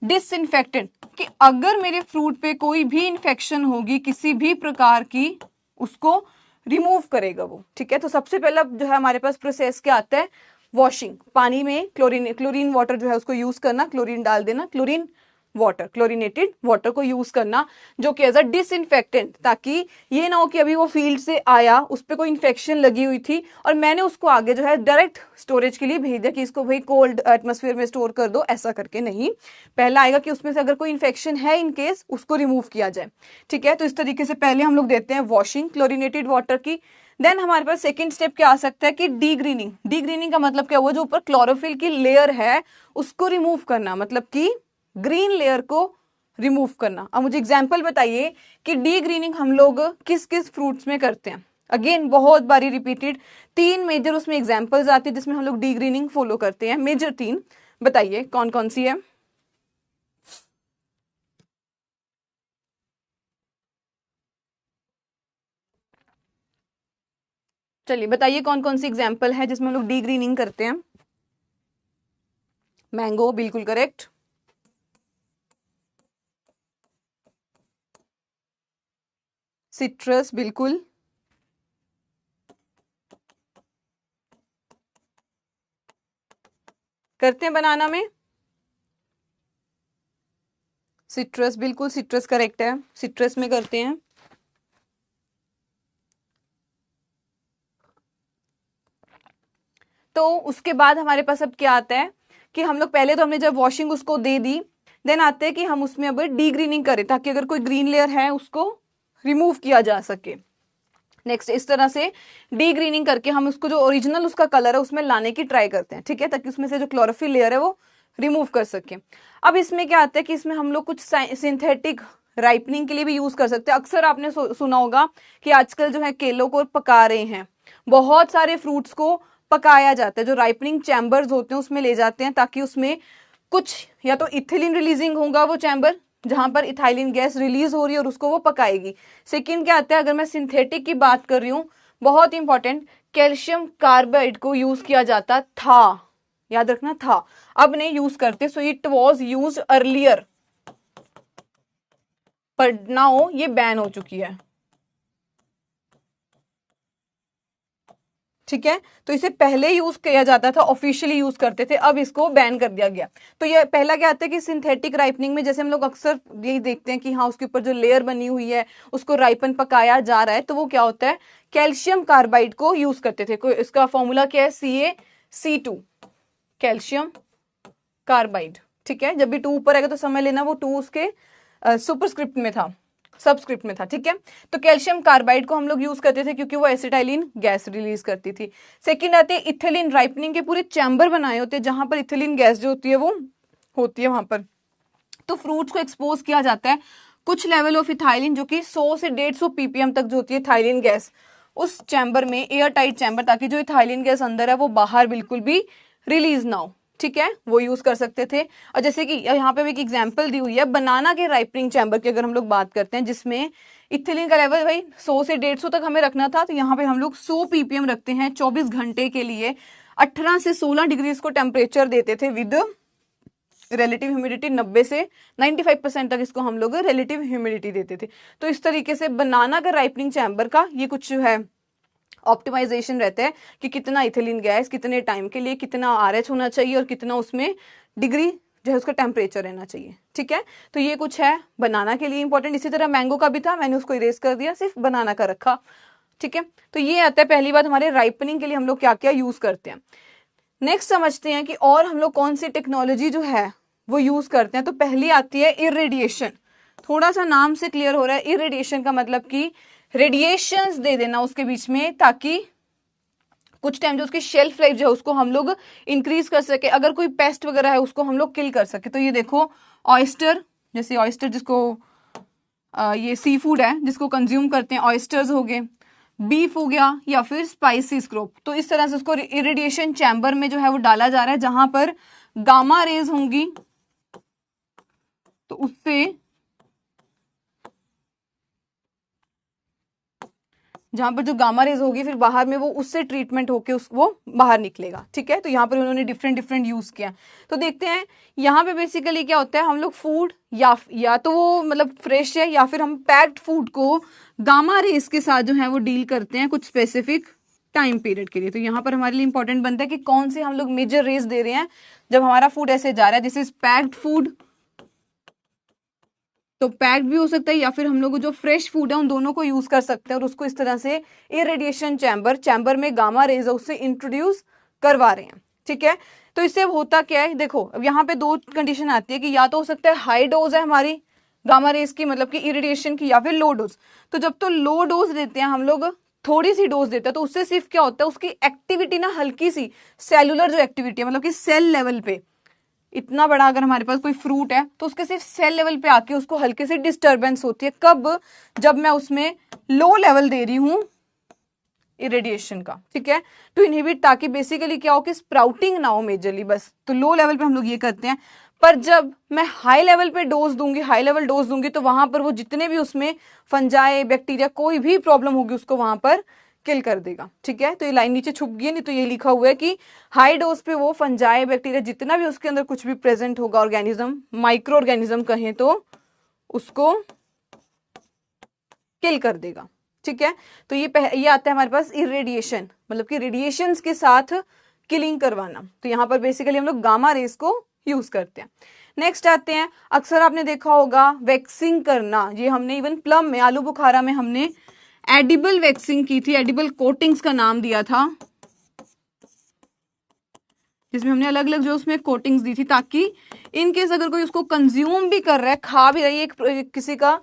डिसइंफेक्टेंट, कि अगर मेरे फ्रूट पे कोई भी इंफेक्शन होगी किसी भी प्रकार की उसको रिमूव करेगा वो। ठीक है, तो सबसे पहला जो है हमारे पास प्रोसेस क्या आता है, वॉशिंग, पानी में क्लोरीन वाटर जो है उसको यूज करना, क्लोरीन डाल देना, क्लोरीन वाटर, क्लोरीनेटेड वाटर को यूज करना जो कि एज अ डिसइंफेक्टेंट, ताकि ये ना हो कि अभी वो फील्ड से आया उस पर कोई इन्फेक्शन लगी हुई थी और मैंने उसको आगे जो है डायरेक्ट स्टोरेज के लिए भेज दिया कि इसको भाई कोल्ड एटमोस्फेयर में स्टोर कर दो, ऐसा करके नहीं। पहला आएगा कि उसमें से अगर कोई इन्फेक्शन है इन केस उसको रिमूव किया जाए। ठीक है, तो इस तरीके से पहले हम लोग देते हैं वॉशिंग क्लोरीनेटेड वाटर की। देन हमारे पास सेकंड स्टेप क्या आ सकता है कि डीग्रीनिंग। डीग्रीनिंग का मतलब क्या हुआ, जो ऊपर क्लोरोफिल की लेयर है उसको रिमूव करना, मतलब कि ग्रीन लेयर को रिमूव करना। अब मुझे एग्जांपल बताइए कि डी ग्रीनिंग हम लोग किस किस फ्रूट्स में करते हैं। अगेन बहुत बारी रिपीटेड 3 मेजर उसमें एग्जांपल्स आती है जिसमें हम लोग डी ग्रीनिंग फॉलो करते हैं, मेजर 3। बताइए कौन कौन सी है। चलिए बताइए कौन कौन सी एग्जांपल है जिसमें हम लोग डी ग्रीनिंग करते हैं। मैंगो बिल्कुल करेक्ट, सिट्रस बिल्कुल, करते हैं बनाना में, सिट्रस बिल्कुल, सिट्रस करेक्ट है, सिट्रस में करते हैं। तो उसके बाद हमारे पास अब क्या आता है कि हम लोग पहले तो हमने जब वॉशिंग उसको दे दी, देन आते हैं कि हम उसमें अब डी ग्रीनिंग करें ताकि अगर कोई ग्रीन लेयर है उसको रिमूव किया जा सके। नेक्स्ट इस तरह से डी ग्रीनिंग करके हम उसको जो ओरिजिनल उसका कलर है उसमें लाने की ट्राई करते हैं, ठीक है, ताकि उसमें से जो क्लोरोफिल लेयर है वो रिमूव कर सके। अब इसमें क्या आता है कि इसमें हम लोग कुछ सिंथेटिक राइपनिंग के लिए भी यूज कर सकते हैं। अक्सर आपने सुना होगा कि आजकल जो है केलों को पका रहे हैं, बहुत सारे फ्रूट्स को पकाया जाता है, जो राइपनिंग चैम्बर्स होते हैं उसमें ले जाते हैं ताकि उसमें कुछ या तो इथिलीन रिलीजिंग होगा वो चैम्बर जहां पर इथाइलिन गैस रिलीज हो रही है और उसको वो पकाएगी। सेकंड क्या आता है, अगर मैं सिंथेटिक की बात कर रही हूँ, बहुत इंपॉर्टेंट, कैल्शियम कार्बाइड को यूज किया जाता था, याद रखना था, अब नहीं यूज करते। So it was use earlier, पर नाउ ये बैन हो चुकी है, ठीक है। तो इसे पहले यूज किया जाता था, ऑफिशियली यूज करते थे, अब इसको बैन कर दिया गया। तो ये पहला क्या आता है कि सिंथेटिक राइपनिंग में जैसे हम लोग अक्सर यही देखते हैं कि हाँ उसके ऊपर जो लेयर बनी हुई है उसको राइपन पकाया जा रहा है, तो वो क्या होता है, कैल्शियम कार्बाइड को यूज करते थे। इसका फॉर्मूला क्या है, CaC2, कैल्शियम कार्बाइड, ठीक है। जब भी 2 ऊपर आएगा तो समझ लेना वो 2 उसके सुपरस्क्रिप्ट में था, सबस्क्रिप्ट में था, ठीक है। तो कैल्शियम कार्बाइड को हम लोग यूज करते थे क्योंकि वो एसिटाइलिन गैस रिलीज करती थी। सेकंड आते हैं इथिलीन राइपनिंग के पूरे चैम्बर बनाए होते हैं जहां पर इथिलीन गैस जो होती है वो होती है वहां पर। तो फ्रूट्स को एक्सपोज किया जाता है कुछ लेवल ऑफ इथाइलिन जो कि 100 से 150 ppm तक जो होती है इथाइलिन गैस उस चैम्बर में, एयर टाइट चैम्बर, ताकि जो इथाइलिन गैस अंदर है वो बाहर बिल्कुल भी रिलीज ना हो, ठीक है, वो यूज कर सकते थे। और जैसे कि यहाँ पे भी एक एग्जांपल दी हुई है बनाना के राइपनिंग चैम्बर की, अगर हम लोग बात करते हैं जिसमें इथिलीन का लेवल भाई 100 से 150 तक हमें रखना था, तो यहाँ पे हम लोग 100 ppm रखते हैं 24 घंटे के लिए, 18 से 16 डिग्री इसको टेम्परेचर देते थे विद रिलेटिव ह्यूमिडिटी 90 से 95% तक इसको हम लोग रिलेटिव ह्यूमिडिटी देते थे। तो इस तरीके से बनाना का राइपनिंग चैम्बर का ये कुछ है ऑप्टिमाइजेशन रहता है कि कितना इथिलीन गैस कितने टाइम के लिए, कितना RH होना चाहिए और कितना उसमें डिग्री जो है उसका टेम्परेचर रहना चाहिए, ठीक है। तो ये कुछ है बनाना के लिए इंपॉर्टेंट। इसी तरह मैंगो का भी था, मैंने उसको इरेज कर दिया, सिर्फ बनाना का रखा, ठीक है। तो ये आता है पहली बात हमारे राइपनिंग के लिए हम लोग क्या क्या यूज करते हैं। नेक्स्ट समझते हैं कि और हम लोग कौन सी टेक्नोलॉजी जो है वो यूज करते हैं। तो पहली आती है इरेडिएशन। थोड़ा सा नाम से क्लियर हो रहा है, इरेडिएशन का मतलब कि रेडिएशंस दे देना उसके बीच में ताकि कुछ टाइम जो उसकी शेल्फ लाइफ जो है उसको हम लोग इंक्रीज कर सके, अगर कोई पेस्ट वगैरह है उसको हम लोग किल कर सके। तो ये देखो ऑयस्टर, जैसे ऑयस्टर जिसको ये सी फूड है जिसको कंज्यूम करते हैं, ऑयस्टर्स हो गए, बीफ हो गया या फिर स्पाइसीज क्रॉप। तो इस तरह से उसको इरेडिएशन चैम्बर में जो है वो डाला जा रहा है जहां पर गामा रेज होंगी, तो उससे जहां पर जो गामा रेज होगी फिर बाहर में वो उससे ट्रीटमेंट होके वो बाहर निकलेगा, ठीक है। तो यहाँ पर उन्होंने डिफरेंट डिफरेंट यूज किया। तो देखते हैं यहाँ पे बेसिकली क्या होता है, हम लोग फूड या तो वो मतलब फ्रेश है या फिर हम पैक्ड फूड को गामा रेज के साथ जो है वो डील करते हैं कुछ स्पेसिफिक टाइम पीरियड के लिए। तो यहाँ पर हमारे लिए इंपॉर्टेंट बनता है कि कौन से हम लोग मेजर रेज दे रहे हैं जब हमारा फूड ऐसे जा रहा है। दिस इज पैक्ड फूड, तो पैक्ड भी हो सकता है या फिर हम लोग जो फ्रेश फूड है उन दोनों को यूज कर सकते हैं और उसको इस तरह से इरेडिएशन चैम्बर में गामा रेज उससे इंट्रोड्यूस करवा रहे हैं, ठीक है। तो इससे होता क्या है, देखो अब यहाँ पे 2 कंडीशन आती है कि या तो हो सकता है हाई डोज है हमारी गामा रेज की, मतलब कि इरेडिएशन की, या फिर लो डोज। तो जब तो लो डोज देते हैं हम लोग, थोड़ी सी डोज देते हैं, तो उससे सिर्फ क्या होता है उसकी एक्टिविटी ना हल्की सी सेलुलर जो एक्टिविटी है, मतलब कि सेल लेवल पे, इतना बड़ा अगर हमारे पास कोई फ्रूट है तो उसके सिर्फ सेल लेवल पे आके उसको हल्के से डिस्टरबेंस होती है। कब, जब मैं उसमें लो लेवल दे रही हूं इरेडिएशन का, ठीक है, टू इनहिबिट, ताकि बेसिकली क्या हो कि स्प्राउटिंग ना हो मेजरली, बस। तो लो लेवल पे हम लोग ये करते हैं। पर जब मैं हाई लेवल पे डोज दूंगी, हाई लेवल डोज दूंगी, तो वहां पर वो जितने भी उसमें फंजाई बैक्टीरिया कोई भी प्रॉब्लम होगी उसको वहां पर किल कर देगा, ठीक है। तो ये लाइन नीचे छुप गई है, नहीं तो ये लिखा हुआ है कि हाई डोज पे वो फंजाई बैक्टीरिया जितना भी उसके अंदर कुछ भी प्रेजेंट होगा, ऑर्गेनिज्म, माइक्रो ऑर्गेनिज्म कहें तो, उसको किल कर देगा, ठीक है। तो ये आता है हमारे पास इरेडिएशन, मतलब कि रेडिएशंस के साथ किलिंग करवाना। तो यहाँ पर बेसिकली हम लोग गामा रेज को यूज करते हैं। नेक्स्ट आते हैं, अक्सर आपने देखा होगा वैक्सिंग करना, ये हमने इवन प्लम में, आलू बुखारा में हमने एडिबल वैक्सिंग की थी, एडिबल कोटिंग्स का नाम दिया था। जिसमें हमने अलग अलग जो उसमें कोटिंग्स दी थी, ताकि इन केस अगर कोई उसको कंज्यूम भी कर रहा है, खा भी रही है, एक किसी का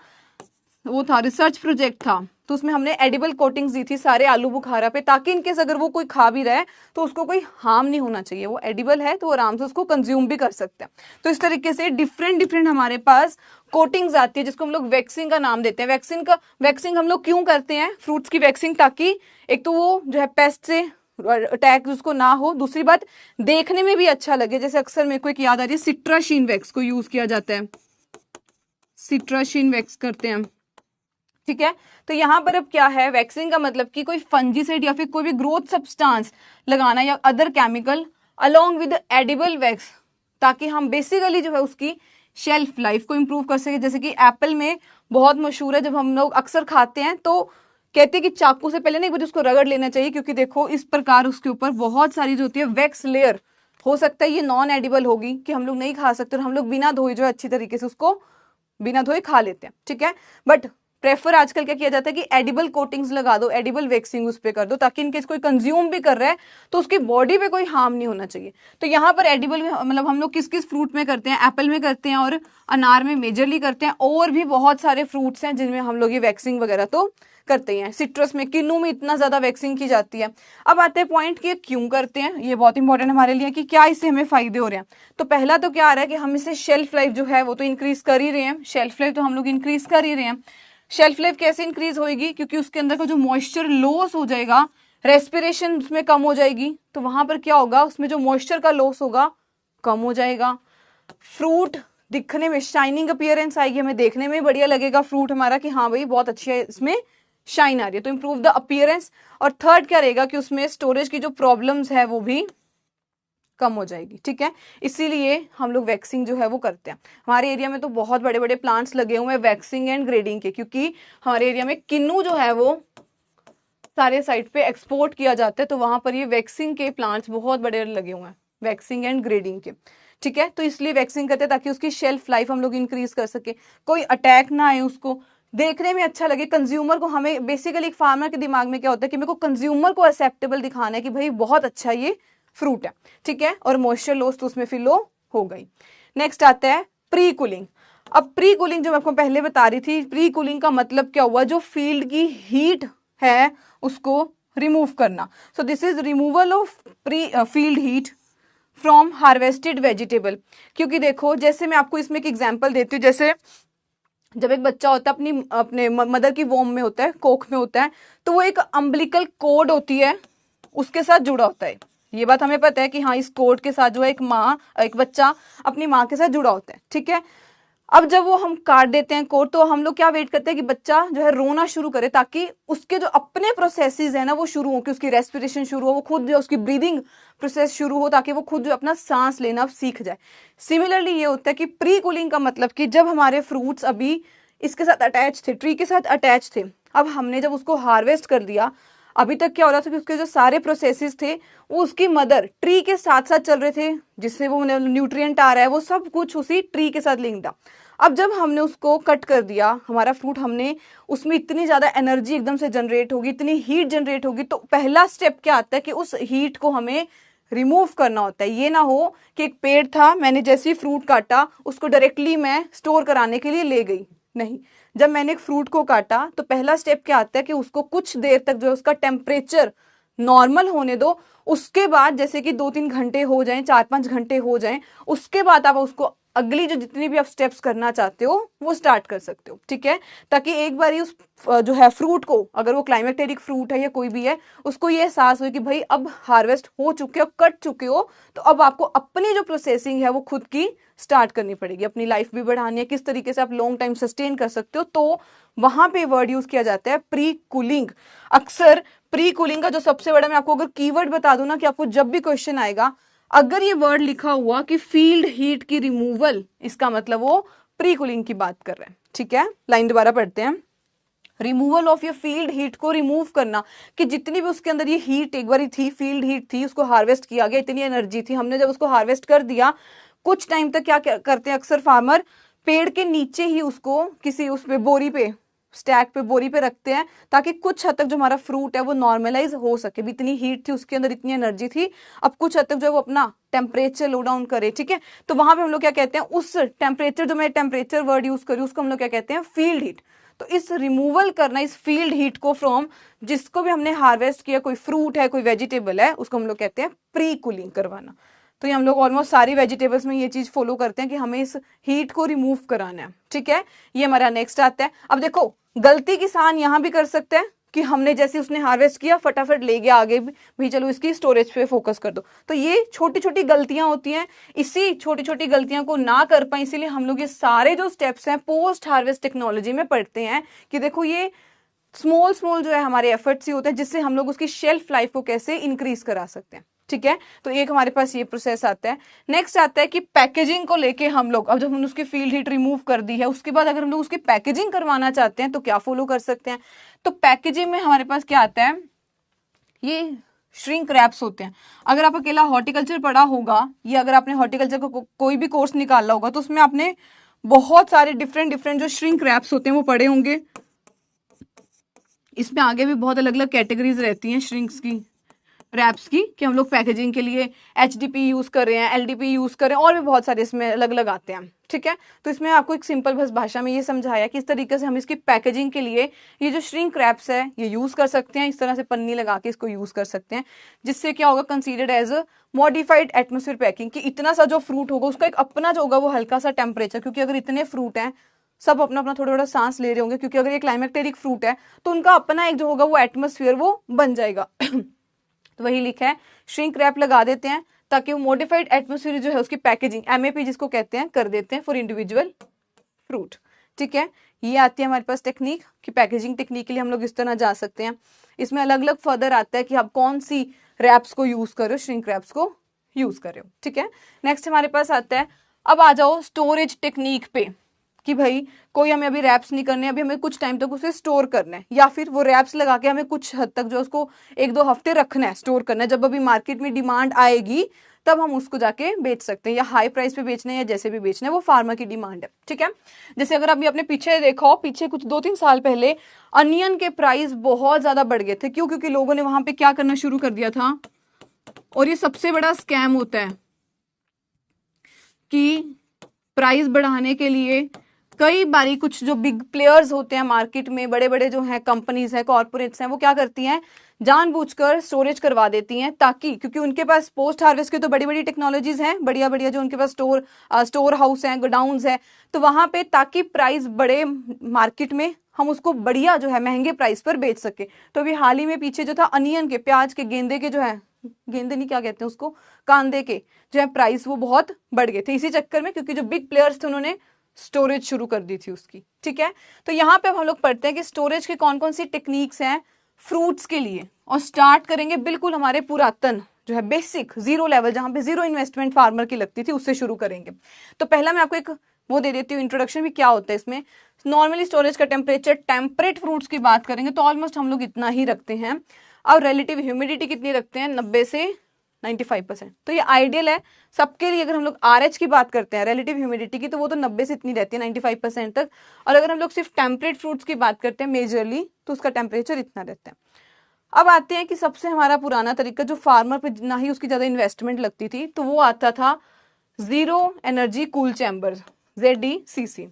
वो था रिसर्च प्रोजेक्ट था, तो उसमें हमने एडिबल कोटिंग्स दी थी सारे आलू बुखारा पे, ताकि इनकेस अगर वो कोई खा भी रहा है तो उसको कोई हार्म नहीं होना चाहिए, वो एडिबल है तो वो आराम से उसको कंज्यूम भी कर सकते हैं। तो इस तरीके से डिफरेंट डिफरेंट हमारे पास कोटिंग्स आती है, जिसको हम लोग वैक्सिंग का नाम देते हैं। वैक्सिंग हम लोग क्यों करते हैं फ्रूट्स की वैक्सिंग, ताकि एक तो वो जो है पेस्ट से अटैक उसको ना हो, दूसरी बात देखने में भी अच्छा लगे। जैसे अक्सर मेरे को एक याद आ रही है, सिट्राशीन वैक्स को यूज किया जाता है, सिट्राशीन वैक्स करते हैं, ठीक है। तो यहाँ पर अब क्या है, वैक्सिंग का मतलब कि कोई फंजीसाइड या फिर कोई भी ग्रोथ सब्सटेंस लगाना या other chemical along with edible wax, ताकि हम बेसिकली जो है उसकी शेल्फ लाइफ को इंप्रूव कर सके। जैसे कि एप्पल में बहुत मशहूर है, जब हम लोग अक्सर खाते हैं तो कहते हैं कि चाकू से पहले नहीं बल्कि उसको रगड़ लेना चाहिए, क्योंकि देखो इस प्रकार उसके ऊपर बहुत सारी जो होती है वैक्स लेयर, हो सकता है ये नॉन एडिबल होगी कि हम लोग नहीं खा सकते और हम लोग बिना धोए जो है अच्छी तरीके से उसको बिना धोए खा लेते हैं, ठीक है। बट प्रेफर आजकल क्या किया जाता है कि एडिबल कोटिंग्स लगा दो, एडिबल वैक्सिंग उस पे कर दो, ताकि इनकेस कोई कंज्यूम भी कर रहा है तो उसकी बॉडी पे कोई हार्म नहीं होना चाहिए। तो यहाँ पर एडिबल में मतलब हम लोग किस किस फ्रूट में करते हैं, एप्पल में करते हैं और अनार में मेजरली करते हैं, और भी बहुत सारे फ्रूट्स हैं जिनमें हम लोग ये वैक्सिंग वगैरह तो करते हैं। सिट्रस में, किन्नू में इतना ज्यादा वैक्सिंग की जाती है। अब आते हैं पॉइंट कि क्यों करते हैं, ये बहुत इंपॉर्टेंट हमारे लिए कि क्या इससे हमें फायदे हो रहे हैं। तो पहला तो क्या आ रहा है कि हम इससे शेल्फ लाइफ जो है वो तो इंक्रीज कर ही रहे हैं, शेल्फ लाइफ तो हम लोग इंक्रीज कर ही रहे हैं। शेल्फ लाइफ कैसे इंक्रीज होएगी, क्योंकि उसके अंदर का जो मॉइस्चर लॉस हो जाएगा, रेस्पिरेशन उसमें कम हो जाएगी, तो वहां पर क्या होगा, उसमें जो मॉइस्चर का लॉस होगा कम हो जाएगा। फ्रूट दिखने में शाइनिंग अपीयरेंस आएगी, हमें देखने में बढ़िया लगेगा फ्रूट हमारा कि हाँ भाई बहुत अच्छी है, इसमें शाइन आ रही है, तो इंप्रूव द अपीयरेंस। और थर्ड क्या रहेगा कि उसमें स्टोरेज की जो प्रॉब्लम्स है वो भी कम हो जाएगी, ठीक है। इसीलिए हम लोग वैक्सिंग जो है वो करते हैं। हमारे एरिया में तो बहुत बड़े बड़े प्लांट्स लगे हुए हैं वैक्सिंग एंड ग्रेडिंग के, क्योंकि हमारे एरिया में किन्नू जो है वो सारे साइट पे एक्सपोर्ट किया जाता है, तो वहां पर ये वैक्सिंग के प्लांट्स बहुत बड़े लगे हुए हैं, वैक्सिंग एंड ग्रेडिंग के, ठीक है। तो इसलिए वैक्सिंग करते हैं ताकि उसकी शेल्फ लाइफ हम लोग इंक्रीज कर सके, कोई अटैक ना आए, उसको देखने में अच्छा लगे कंज्यूमर को। हमें बेसिकली एक फार्मर के दिमाग में क्या होता है कि मेरे को कंज्यूमर को एक्सेप्टेबल दिखाना है कि भाई बहुत अच्छा ये फ्रूट है, ठीक है, और मॉइस्चर लॉस तो उसमें फिर लो हो गई। नेक्स्ट आता है प्री कूलिंग। अब प्री कूलिंग जो मैं आपको पहले बता रही थी, प्री कूलिंग का मतलब क्या हुआ, जो फील्ड की हीट है उसको रिमूव करना। सो this is removal of pre field heat from harvested vegetable. क्योंकि देखो जैसे मैं आपको इसमें एक एग्जांपल देती हूँ, जैसे जब एक बच्चा होता है अपने मदर की वोम में होता है, कोख में होता है, तो वो एक अम्बिलिकल कोड होती है उसके साथ जुड़ा होता है। ये बात हमें पता है कि हाँ इस कोड के साथ जो है एक बच्चा अपनी माँ के साथ जुड़ा होता है, ठीक है। अब जब वो हम काट देते हैं कोड, तो हम लोग क्या वेट करते हैं कि बच्चा जो है रोना शुरू करे, ताकि उसके जो अपने प्रोसेसेस है ना वो शुरू हो, कि उसकी रेस्पिरेशन शुरू हो, वो खुद जो उसकी ब्रीदिंग प्रोसेस शुरू हो, ताकि वो खुद जो अपना सांस लेना सीख जाए। सिमिलरली ये होता है कि प्री कूलिंग का मतलब कि जब हमारे फ्रूट्स अभी इसके साथ अटैच थे, ट्री के साथ अटैच थे, अब हमने जब उसको हार्वेस्ट कर दिया, अभी तक क्या हो रहा था कि उसके जो सारे प्रोसेसेस थे वो उसकी मदर ट्री के साथ साथ चल रहे थे, जिससे वो न्यूट्रिएंट आ रहा है वो सब कुछ उसी ट्री के साथ लिंक्ड था। अब जब हमने उसको कट कर दिया हमारा फ्रूट, हमने उसमें इतनी ज्यादा एनर्जी एकदम से जनरेट होगी, इतनी हीट जनरेट होगी, तो पहला स्टेप क्या आता है कि उस हीट को हमें रिमूव करना होता है। ये ना हो कि एक पेड़ था, मैंने जैसे ही फ्रूट काटा उसको डायरेक्टली मैं स्टोर कराने के लिए ले गई, नहीं। जब मैंने एक फ्रूट को काटा तो पहला स्टेप क्या आता है कि उसको कुछ देर तक जो है उसका टेम्परेचर नॉर्मल होने दो। उसके बाद जैसे कि 2-3 घंटे हो जाएं, 4-5 घंटे हो जाएं, उसके बाद आप उसको अगली जो जितनी भी आप स्टेप्स करना चाहते हो वो स्टार्ट कर सकते हो, ठीक है। ताकि एक बार ही उस जो है फ्रूट को, अगर वो क्लाइमेटेरिक फ्रूट है या कोई भी है, उसको ये एहसास हो कि भाई अब हार्वेस्ट हो चुके हो, कट चुके हो, तो अब आपको अपनी जो प्रोसेसिंग है वो खुद की स्टार्ट करनी पड़ेगी, अपनी लाइफ भी बढ़ानी है, किस तरीके से आप लॉन्ग टाइम सस्टेन कर सकते हो। तो वहां पे वर्ड यूज किया जाता है प्री कूलिंग। अक्सर प्री कूलिंग का जो सबसे बड़ा, मैं आपको अगर कीवर्ड बता दूं ना, कि आपको जब भी क्वेश्चन आएगा अगर ये वर्ड लिखा हुआ कि फील्ड हीट की रिमूवल, इसका मतलब वो प्री कूलिंग की बात कर रहे हैं, ठीक है। लाइन दोबारा पढ़ते हैं, removal of your field heat को रिमूव करना, कि जितनी भी उसके अंदर ये हीट एक बार थी, फील्ड हीट थी, उसको हार्वेस्ट किया गया, इतनी एनर्जी थी, हमने जब उसको हार्वेस्ट कर दिया, कुछ टाइम तक क्या करते हैं अक्सर फार्मर, पेड़ के नीचे ही उसको किसी उस पे बोरी पे स्टैक पे, बोरी पे रखते हैं ताकि कुछ हद तक जो हमारा फ्रूट है वो नॉर्मलाइज हो सके। भी इतनी हीट थी उसके अंदर, इतनी एनर्जी थी, अब कुछ हद तक जो है वो अपना टेम्परेचर लो डाउन करे, ठीक है। तो वहां पे हम लोग क्या कहते हैं, उस टेम्परेचर, जो मैं टेम्परेचर वर्ड यूज करी उसको हम लोग क्या कहते हैं, फील्ड हीट। तो इस रिमूवल करना इस फील्ड हीट को फ्रॉम जिसको भी हमने हार्वेस्ट किया, कोई फ्रूट है, कोई वेजिटेबल है, उसको हम लोग कहते हैं प्री कूलिंग करवाना। तो ये हम लोग ऑलमोस्ट सारी वेजिटेबल्स में ये चीज फॉलो करते हैं कि हमें इस हीट को रिमूव कराना है, ठीक है। ये हमारा नेक्स्ट आता है। अब देखो, गलती किसान यहां भी कर सकते हैं कि हमने जैसे उसने हार्वेस्ट किया फटाफट ले गया आगे भी चलो इसकी स्टोरेज पे फोकस कर दो। तो ये छोटी छोटी गलतियां होती हैं, इसी छोटी छोटी गलतियों को ना कर पाए इसीलिए हम लोग ये सारे जो स्टेप्स हैं पोस्ट हार्वेस्ट टेक्नोलॉजी में पढ़ते हैं कि देखो ये स्मॉल स्मॉल जो है हमारे एफर्ट्स ही होते हैं जिससे हम लोग उसकी शेल्फ लाइफ को कैसे इंक्रीज करा सकते हैं, ठीक है। तो एक हमारे पास ये प्रोसेस आता है। नेक्स्ट आता है कि पैकेजिंग को लेके हम लोग, अब जब हमने उसकी फील्ड हीट रिमूव कर दी है उसके बाद अगर हम लोग उसकी पैकेजिंग करवाना चाहते हैं तो क्या फॉलो कर सकते हैं। तो पैकेजिंग में हमारे पास क्या आता है, ये श्रिंक रैप्स होते हैं। अगर आप अकेला हॉर्टिकल्चर पढ़ा होगा या अगर आपने हॉर्टिकल्चर का कोई भी कोर्स निकाला होगा तो उसमें आपने बहुत सारे डिफरेंट डिफरेंट जो श्रिंक रैप्स होते हैं वो पढ़े होंगे। इसमें आगे भी बहुत अलग अलग कैटेगरीज रहती हैं श्रिंक्स की, रैप्स की, कि हम लोग पैकेजिंग के लिए HDP यूज कर रहे हैं, LDP यूज कर रहे हैं, और भी बहुत सारे इसमें अलग अलग आते हैं, ठीक है। तो इसमें आपको एक सिंपल बस भाषा में ये समझाया कि इस तरीके से हम इसकी पैकेजिंग के लिए ये जो श्रिंक रैप्स है ये यूज कर सकते हैं, इस तरह से पन्नी लगा के इसको यूज कर सकते हैं, जिससे क्या होगा, considered as a modified atmosphere packing, कि इतना सा जो फ्रूट होगा उसका एक अपना जो होगा वो हल्का सा टेम्परेचर, क्योंकि अगर इतने फ्रूट हैं सब अपना अपना थोड़ा थोड़ा सांस ले रहे होंगे, क्योंकि अगर ये क्लाइमेक्टेरिक फ्रूट है तो उनका अपना एक जो होगा वो एटमोस्फियर वो बन जाएगा। तो वही लिखा है, श्रिंक रैप लगा देते हैं ताकि वो मॉडिफाइड एटमोस्फियर जो है उसकी पैकेजिंग MAP जिसको कहते हैं कर देते हैं फॉर इंडिविजुअल फ्रूट, ठीक है। ये आती है हमारे पास टेक्निक कि पैकेजिंग टेक्निक के लिए हम लोग इस तरह जा सकते हैं। इसमें अलग अलग फर्दर आता है कि आप कौन सी रैप्स को यूज कर रहे हो, श्रिंक रैप्स को यूज कर रहे हो, ठीक है। नेक्स्ट हमारे पास आता है, अब आ जाओ स्टोरेज टेक्निक पे, कि भाई कोई हमें अभी रैप्स नहीं करने, अभी हमें कुछ टाइम तक उसे स्टोर करना है, या फिर वो रैप्स लगा के हमें कुछ हद तक जो उसको 1-2 हफ्ते रखना है, स्टोर करना है, जब अभी मार्केट में डिमांड आएगी तब हम उसको जाके बेच सकते हैं, या हाई प्राइस पे बेचना है या जैसे भी बेचना है, वो फार्मर की डिमांड है, ठीक है। जैसे अगर अभी आपने पीछे देखा हो, पीछे कुछ 2-3 साल पहले अनियन के प्राइस बहुत ज्यादा बढ़ गए थे, क्यों, क्योंकि लोगों ने वहां पे क्या करना शुरू कर दिया था, और ये सबसे बड़ा स्कैम होता है कि प्राइस बढ़ाने के लिए कई बारी कुछ जो बिग प्लेयर्स होते हैं मार्केट में, बड़े बड़े जो हैं कंपनीज हैं, कॉर्पोरेट्स हैं, वो क्या करती हैं, जानबूझकर स्टोरेज करवा देती हैं, ताकि, क्योंकि उनके पास पोस्ट हार्वेस्ट की तो बड़ी बड़ी टेक्नोलॉजीज हैं, बढ़िया बढ़िया जो उनके पास स्टोर हाउस हैं, गोडाउन्स हैं, तो वहां पे ताकि प्राइस बढ़े मार्केट में, हम उसको बढ़िया जो है महंगे प्राइस पर बेच सके। तो अभी हाल ही में पीछे जो था अनियन के, प्याज के, गेंदे के जो है, गेंदे नहीं क्या कहते हैं उसको, कांदे के जो है प्राइस वो बहुत बढ़ गए थे इसी चक्कर में, क्योंकि जो बिग प्लेयर्स थे उन्होंने स्टोरेज शुरू कर दी थी उसकी, ठीक है। तो यहाँ पे हम लोग पढ़ते हैं कि स्टोरेज की कौन कौन सी टेक्निक्स हैं फ्रूट्स के लिए, और स्टार्ट करेंगे बिल्कुल हमारे पुरातन जो है बेसिक जीरो लेवल, जहां पे जीरो इन्वेस्टमेंट फार्मर की लगती थी, उससे शुरू करेंगे। तो पहला मैं आपको एक वो दे देती हूँ इंट्रोडक्शन भी क्या होता है इसमें। नॉर्मली स्टोरेज का टेम्परेचर, टेम्परेट फ्रूट्स की बात करेंगे तो ऑलमोस्ट हम लोग इतना ही रखते हैं, और रिलेटिव ह्यूमिडिटी कितनी रखते हैं, 90 से 95%। तो ये आइडियल है सबके लिए। अगर हम लोग RH की बात करते हैं रिलेटिव ह्यूमिडिटी की, तो वो तो 90 से इतनी रहती है, 95% तक। और अगर हम लोग सिर्फ टेम्परेट फ्रूट्स की बात करते हैं मेजरली, तो उसका टेम्परेचर इतना रहता है। अब आते हैं कि सबसे हमारा पुराना तरीका जो फार्मर पे ना ही उसकी ज्यादा इन्वेस्टमेंट लगती थी, तो वो आता था zero energy cool chamber, ZECC।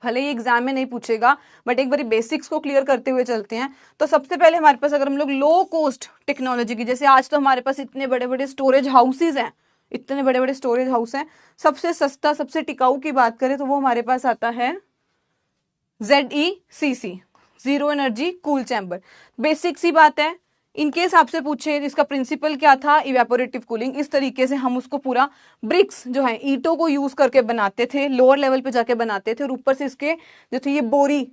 भले ही एग्जाम में नहीं पूछेगा, बट एक बार बेसिक्स को क्लियर करते हुए चलते हैं। तो सबसे पहले हमारे पास अगर हम लोग लो कॉस्ट टेक्नोलॉजी की, जैसे आज तो हमारे पास इतने बड़े बड़े स्टोरेज हाउसेज हैं, इतने बड़े बड़े स्टोरेज हाउस हैं, सबसे सस्ता सबसे टिकाऊ की बात करें तो वो हमारे पास आता है ZECC, zero energy cool chamber. Basic सी बात है, इनके हिसाब से पूछे इसका प्रिंसिपल क्या था, इवेपोरेटिव कूलिंग। इस तरीके से हम उसको पूरा ब्रिक्स जो है ईंटों को यूज करके बनाते थे, लोअर लेवल पे जाके बनाते थे, और ऊपर से इसके जो थे ये बोरी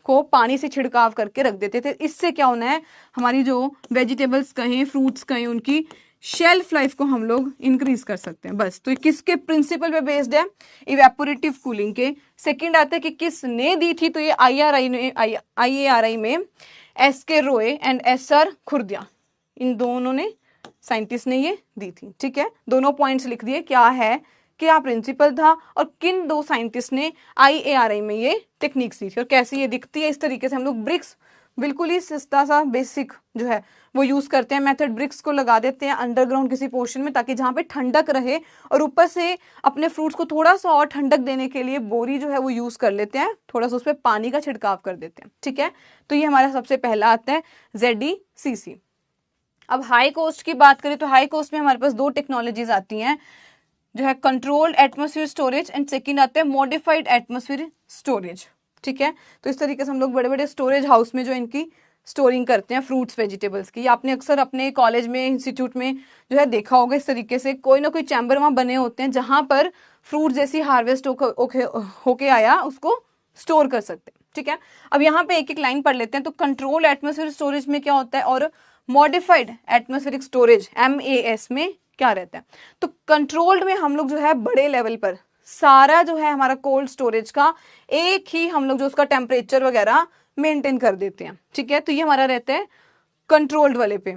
को पानी से छिड़काव करके रख देते थे। इससे क्या होना है, हमारी जो वेजिटेबल्स कहें, फ्रूट्स कहें, उनकी शेल्फ लाइफ को हम लोग इंक्रीज कर सकते हैं, बस। तो किसके प्रिंसिपल पे बेस्ड है, इवेपोरेटिव कूलिंग के। सेकंड आता है कि किसने दी थी, तो ये IARI में SK Roy and SR Khurdiya, इन दोनों ने साइंटिस्ट ने ये दी थी, ठीक है। दोनों पॉइंट्स लिख दिए क्या है क्या प्रिंसिपल था और किन दो साइंटिस्ट ने IARI में ये टेक्निक सीखी और कैसी ये दिखती है। इस तरीके से हम लोग ब्रिक्स, बिल्कुल ही सस्ता सा बेसिक जो है वो यूज करते हैं मेथड, ब्रिक्स को लगा देते हैं अंडरग्राउंड किसी पोर्शन में ताकि जहाँ पे ठंडक रहे, और ऊपर से अपने फ्रूट्स को थोड़ा सा और ठंडक देने के लिए बोरी जो है वो यूज कर लेते हैं, थोड़ा सा उस पर पानी का छिड़काव कर देते हैं। ठीक है, तो ये हमारा सबसे पहला आता है ZDCC। अब हाई कोस्ट की बात करें तो हाई कोस्ट में हमारे पास दो टेक्नोलॉजीज आती हैं जो है controlled atmosphere storage and second आता है मॉडिफाइड एटमॉस्फेयर स्टोरेज। ठीक है, तो इस तरीके से हम लोग बड़े बड़े स्टोरेज हाउस में जो इनकी स्टोरिंग करते हैं फ्रूट्स वेजिटेबल्स की। आपने अक्सर अपने कॉलेज में इंस्टीट्यूट में जो है देखा होगा, इस तरीके से कोई ना कोई चैम्बर वहाँ बने होते हैं जहां पर फ्रूट जैसी हार्वेस्ट होके आया उसको स्टोर कर सकते हैं। ठीक है, अब यहाँ पे एक एक लाइन पढ़ लेते हैं। तो कंट्रोल एटमॉस्फेयर स्टोरेज में क्या होता है और मॉडिफाइड एटमॉस्फेरिक स्टोरेज MAS में क्या रहता है। तो कंट्रोल्ड में हम लोग जो है बड़े लेवल पर सारा जो है हमारा कोल्ड स्टोरेज का एक ही हम लोग जो उसका टेम्परेचर वगैरह मेंटेन कर देते हैं। ठीक है, तो ये हमारा रहता है कंट्रोल्ड वाले पे।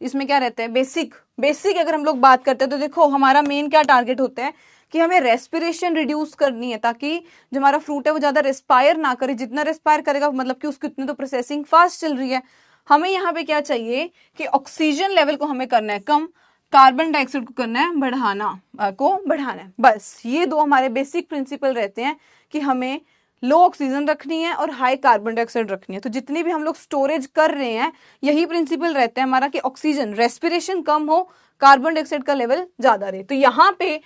इसमें क्या रहता है बेसिक। बेसिक अगर हम लोग बात करते हैं तो देखो हमारा मेन क्या टारगेट होता है कि हमें रेस्पिरेशन रिड्यूस करनी है ताकि जो हमारा फ्रूट है वो ज्यादा रेस्पायर ना करे। जितना रेस्पायर करेगा मतलब कि उसकी उतनी तो प्रोसेसिंग फास्ट चल रही है। हमें यहाँ पे क्या चाहिए कि ऑक्सीजन लेवल को हमें करना है कम, कार्बन डाइऑक्साइड को करना है बढ़ाना है। बस ये दो हमारे बेसिक प्रिंसिपल रहते हैं कि हमें लो ऑक्सीजन रखनी है और हाई कार्बन डाइऑक्साइड रखनी है। तो जितनी भी हम लोग स्टोरेज कर रहे हैं यही प्रिंसिपल रहता है हमारा कि ऑक्सीजन रेस्पिरेशन कम हो, कार्बन डाइऑक्साइड का लेवल ज्यादा रहे। तो यहाँ पे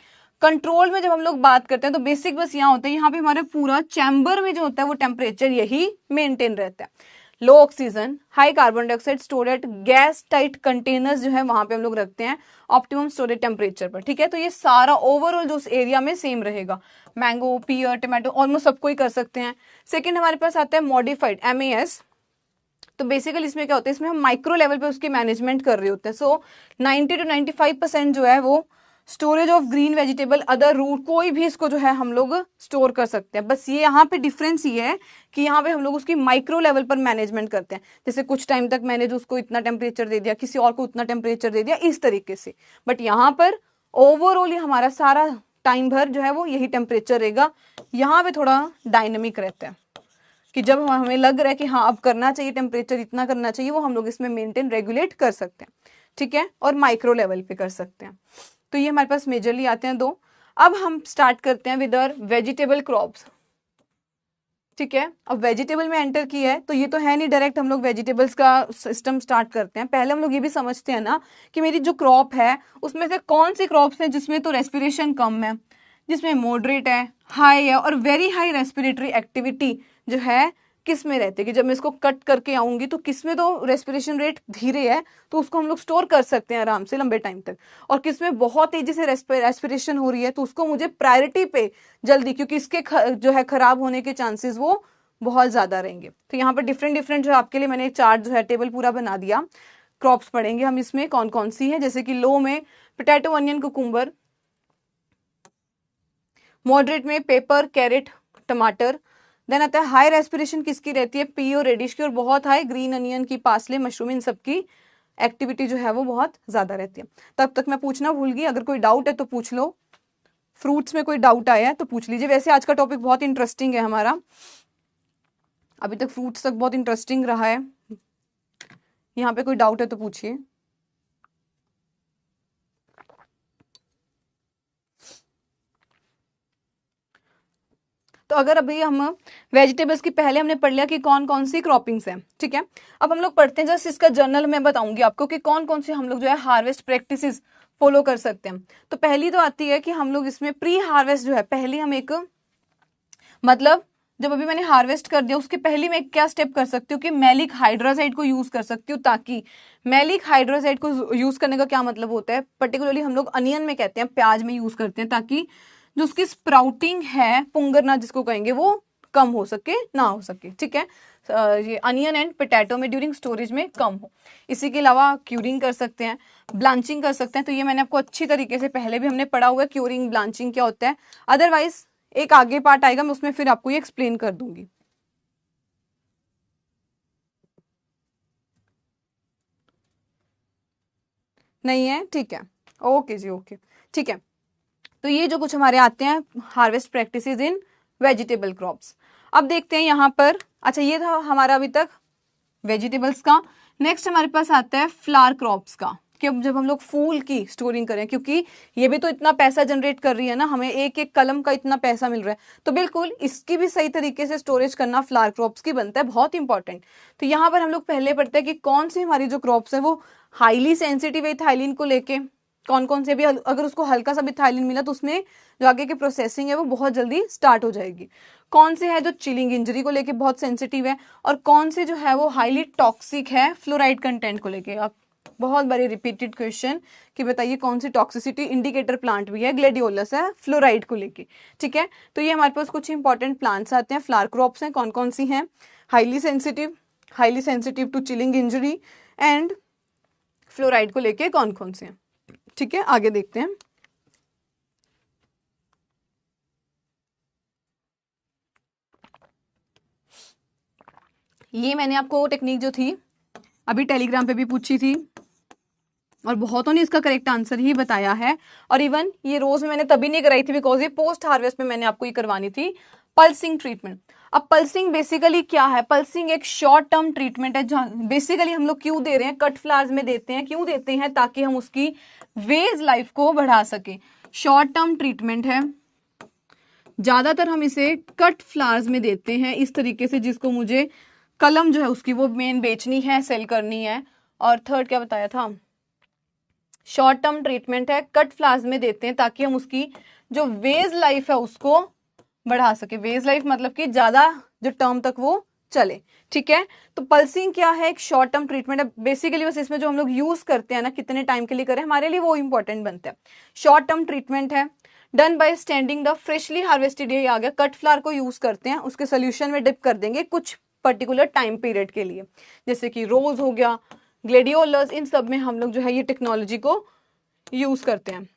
कंट्रोल में जब हम लोग बात करते हैं तो बेसिक बस यहाँ होता है, यहाँ पे हमारे पूरा चैम्बर में जो होता है वो टेम्परेचर यही मेंटेन रहता है। Low oxygen, high carbon dioxide store at gas tight containers जो है वहां पे हम लोग रखते हैं ऑप्टिमम स्टोरेज टेम्परेचर पर। ठीक है, तो ये सारा ओवरऑल जो उस एरिया में सेम रहेगा। मैंगो, पियर, टमाटो ऑलमोस्ट सबको ही कर सकते हैं। सेकंड हमारे पास आता है मॉडिफाइड MAS। तो बेसिकली इसमें क्या होता है, इसमें हम माइक्रो लेवल पे उसकी मैनेजमेंट कर रहे होते हैं। सो 90 to 95% जो है वो storage of green vegetable, other root, कोई भी इसको जो है हम लोग स्टोर कर सकते हैं। बस ये यहाँ पे डिफरेंस ये है कि यहाँ पे हम लोग उसकी माइक्रो लेवल पर मैनेजमेंट करते हैं। जैसे कुछ टाइम तक मैंने जो उसको इतना टेम्परेचर दे दिया, किसी और को उतना टेम्परेचर दे दिया, इस तरीके से। बट यहाँ पर ओवरऑल हमारा सारा टाइम भर जो है वो यही टेम्परेचर रहेगा। यहाँ पे थोड़ा डायनेमिक रहता है कि जब हमें लग रहा है कि हाँ अब करना चाहिए, टेम्परेचर इतना करना चाहिए, वो हम लोग इसमें मेंटेन रेगुलेट कर सकते हैं। ठीक है, और माइक्रो लेवल पे कर सकते हैं। तो ये हमारे पास मेजरली आते हैं दो। अब हम स्टार्ट करते हैं विद आवर वेजिटेबल क्रॉप्स। ठीक है, अब वेजिटेबल में एंटर किया है तो ये तो है नहीं डायरेक्ट हम लोग वेजिटेबल्स का सिस्टम स्टार्ट करते हैं। पहले हम लोग ये भी समझते हैं ना कि मेरी जो क्रॉप है उसमें से कौन सी क्रॉप्स हैं जिसमें तो रेस्पिरेशन कम है, जिसमें मॉडरेट है, हाई है और वेरी हाई रेस्पिरेटरी एक्टिविटी जो है किस में रहती है कि जब मैं इसको कट करके आऊंगी तो किस में तो रेस्पिरेशन रेट धीरे है तो उसको हम लोग स्टोर कर सकते हैं आराम से लंबे टाइम तक, और किस में बहुत तेजी से रेस्पिरेशन हो रही है तो उसको मुझे प्रायोरिटी पे जल्दी, क्योंकि इसके जो है खराब होने के चांसेस वो बहुत ज्यादा रहेंगे। तो यहाँ पर डिफरेंट डिफरेंट जो आपके लिए मैंने एक चार्ट जो है टेबल पूरा बना दिया। क्रॉप्स पढ़ेंगे हम इसमें कौन कौन सी है, जैसे कि लो में पोटैटो, अनियन, कुकुम्बर, मॉडरेट में पेपर, कैरेट, टमाटर। देन आता है हाई रेस्पिरेशन किसकी रहती है, पी और रेडिश की, और बहुत हाई ग्रीन अनियन की, पार्सले, मशरूम, इन सबकी एक्टिविटी जो है वो बहुत ज्यादा रहती है। तब तक मैं पूछना भूल गई, अगर कोई डाउट है तो पूछ लो। फ्रूट्स में कोई डाउट आया है तो पूछ लीजिए। वैसे आज का टॉपिक बहुत इंटरेस्टिंग है हमारा, अभी तक फ्रूट्स तक बहुत इंटरेस्टिंग रहा है। यहाँ पे कोई डाउट है तो पूछिए। तो अगर अभी हम वेजिटेबल्स की पहले हमने पढ़ लिया कि कौन कौन सी क्रॉपिंग्स हैं, ठीक है। अब हम लोग पढ़ते हैं, जस्ट इसका जर्नल में बताऊंगी आपको कि कौन कौन से हम लोग जो है हार्वेस्ट प्रैक्टिसेस फॉलो कर सकते हैं। तो पहली तो आती है कि हम लोग इसमें प्री हार्वेस्ट जो है, पहले हम एक मतलब जब अभी मैंने हार्वेस्ट कर दिया उसके पहले मैं क्या स्टेप कर सकती हूँ कि मैलिक हाइड्रोसाइड को यूज कर सकती हूँ, ताकि मैलिक हाइड्रोसाइड को यूज करने का क्या मतलब होता है, पर्टिकुलरली हम लोग अनियन में कहते हैं, प्याज में यूज करते हैं, ताकि जो उसकी स्प्राउटिंग है, पुंगरना जिसको कहेंगे, वो कम हो सके, ना हो सके। ठीक है, ये अनियन एंड पोटैटो में ड्यूरिंग स्टोरेज में कम हो। इसी के अलावा क्यूरिंग कर सकते हैं, ब्लांचिंग कर सकते हैं। तो ये मैंने आपको अच्छी तरीके से पहले भी हमने पढ़ा हुआ है क्यूरिंग ब्लांचिंग क्या होता है। अदरवाइज एक आगे पार्ट आएगा, मैं उसमें फिर आपको ये एक्सप्लेन कर दूंगी। नहीं है, ठीक है, ओके जी, ओके, ठीक है। तो ये जो कुछ हमारे आते हैं हार्वेस्ट प्रैक्टिसेस इन वेजिटेबल क्रॉप्स। अब देखते हैं यहाँ पर, अच्छा ये था हमारा अभी तक वेजिटेबल्स का। नेक्स्ट हमारे पास आता है फ्लावर क्रॉप्स का, कि अब जब हम लोग फूल की स्टोरिंग करें, क्योंकि ये भी तो इतना पैसा जनरेट कर रही है ना, हमें एक एक कलम का इतना पैसा मिल रहा है, तो बिल्कुल इसकी भी सही तरीके से स्टोरेज करना फ्लावर क्रॉप्स की बनता है, बहुत इंपॉर्टेंट। तो यहाँ पर हम लोग पहले पढ़ते हैं कि कौन सी हमारी जो क्रॉप्स है वो हाईली सेंसिटिव है इथाइलिन को लेके, कौन कौन से भी, अगर उसको हल्का सा भी इथाइलिन मिला तो उसमें जो आगे की प्रोसेसिंग है वो बहुत जल्दी स्टार्ट हो जाएगी। कौन से है जो चिलिंग इंजरी को लेके बहुत सेंसिटिव है, और कौन से जो है वो हाईली टॉक्सिक है फ्लोराइड कंटेंट को लेके। अब बहुत बड़ी रिपीटेड क्वेश्चन कि बताइए कौन सी टॉक्सिसिटी इंडिकेटर प्लांट भी है, ग्लेडियोलस है फ्लोराइड को लेके, ठीक है। तो ये हमारे पास कुछ इंपॉर्टेंट प्लांट्स आते हैं, फ्लावर क्रॉप्स हैं, कौन कौन सी हैं, highly sensitive to chilling injury and fluoride को लेके कौन कौन से हैं, ठीक है। आगे देखते हैं। ये मैंने आपको टेक्निक जो थी अभी टेलीग्राम पे भी पूछी थी, और बहुतों ने इसका करेक्ट आंसर ही बताया है। और इवन ये रोज में मैंने तभी नहीं कराई थी बिकॉज ये पोस्ट हार्वेस्ट में मैंने आपको ये करवानी थी, पल्सिंग ट्रीटमेंट। अब पल्सिंग बेसिकली क्या है, पल्सिंग एक शॉर्ट टर्म ट्रीटमेंट है, जहां बेसिकली हम लोग क्यों दे रहे हैं, कट फ्लावर्स में देते हैं, क्यों देते हैं, ताकि हम उसकी वेज लाइफ को बढ़ा सके। शॉर्ट टर्म ट्रीटमेंट है, ज्यादातर हम इसे कट फ्लावर्स में देते हैं इस तरीके से, जिसको मुझे कलम जो है उसकी वो मेन बेचनी है, सेल करनी है। और थर्ड क्या बताया था, शॉर्ट टर्म ट्रीटमेंट है, कट फ्लावर्स में देते हैं ताकि हम उसकी जो वेज लाइफ है उसको बढ़ा सके। वेज लाइफ मतलब कि ज्यादा जो टर्म तक वो चले, ठीक है। तो पल्सिंग क्या है, एक शॉर्ट टर्म ट्रीटमेंट है बेसिकली, बस इसमें जो हम लोग यूज करते हैं ना, कितने टाइम के लिए करें, हमारे लिए वो इंपॉर्टेंट बनता है। शॉर्ट टर्म ट्रीटमेंट है, done by standing the freshly harvested, ये आ गया, कट फ्लावर को यूज करते हैं, उसके सोल्यूशन में डिप कर देंगे कुछ पर्टिकुलर टाइम पीरियड के लिए, जैसे कि रोज हो गया, ग्लेडियोलस, इन सब में हम लोग जो है ये टेक्नोलॉजी को यूज करते हैं।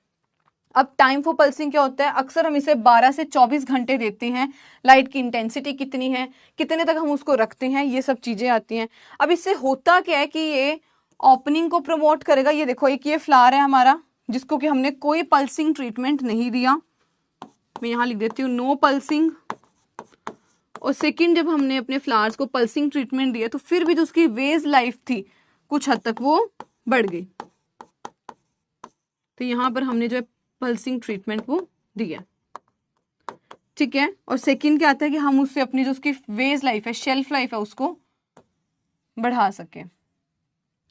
अब टाइम फॉर पल्सिंग क्या होता है, अक्सर हम इसे 12 से 24 घंटे देते हैं, लाइट की इंटेंसिटी कितनी है, कितने तक हम उसको रखते हैं, ये सब चीजें आती हैं। अब इससे होता क्या है कि ये ओपनिंग को प्रमोट करेगा। ये देखो, एक ये फ्लावर है हमारा जिसको कि हमने कोई पल्सिंग ट्रीटमेंट नहीं दिया, मैं यहां लिख देती हूँ नो पल्सिंग। और सेकंड, जब हमने अपने फ्लावर्स को पल्सिंग ट्रीटमेंट दिया तो फिर भी जो उसकी वेज लाइफ थी कुछ हद तक वो बढ़ गई, तो यहां पर हमने जो है पल्सिंग ट्रीटमेंट वो दिया, ठीक है। और सेकंड क्या आता है कि हम उससे अपनी जो उसकी वेज लाइफ है, शेल्फ लाइफ है, उसको बढ़ा सके।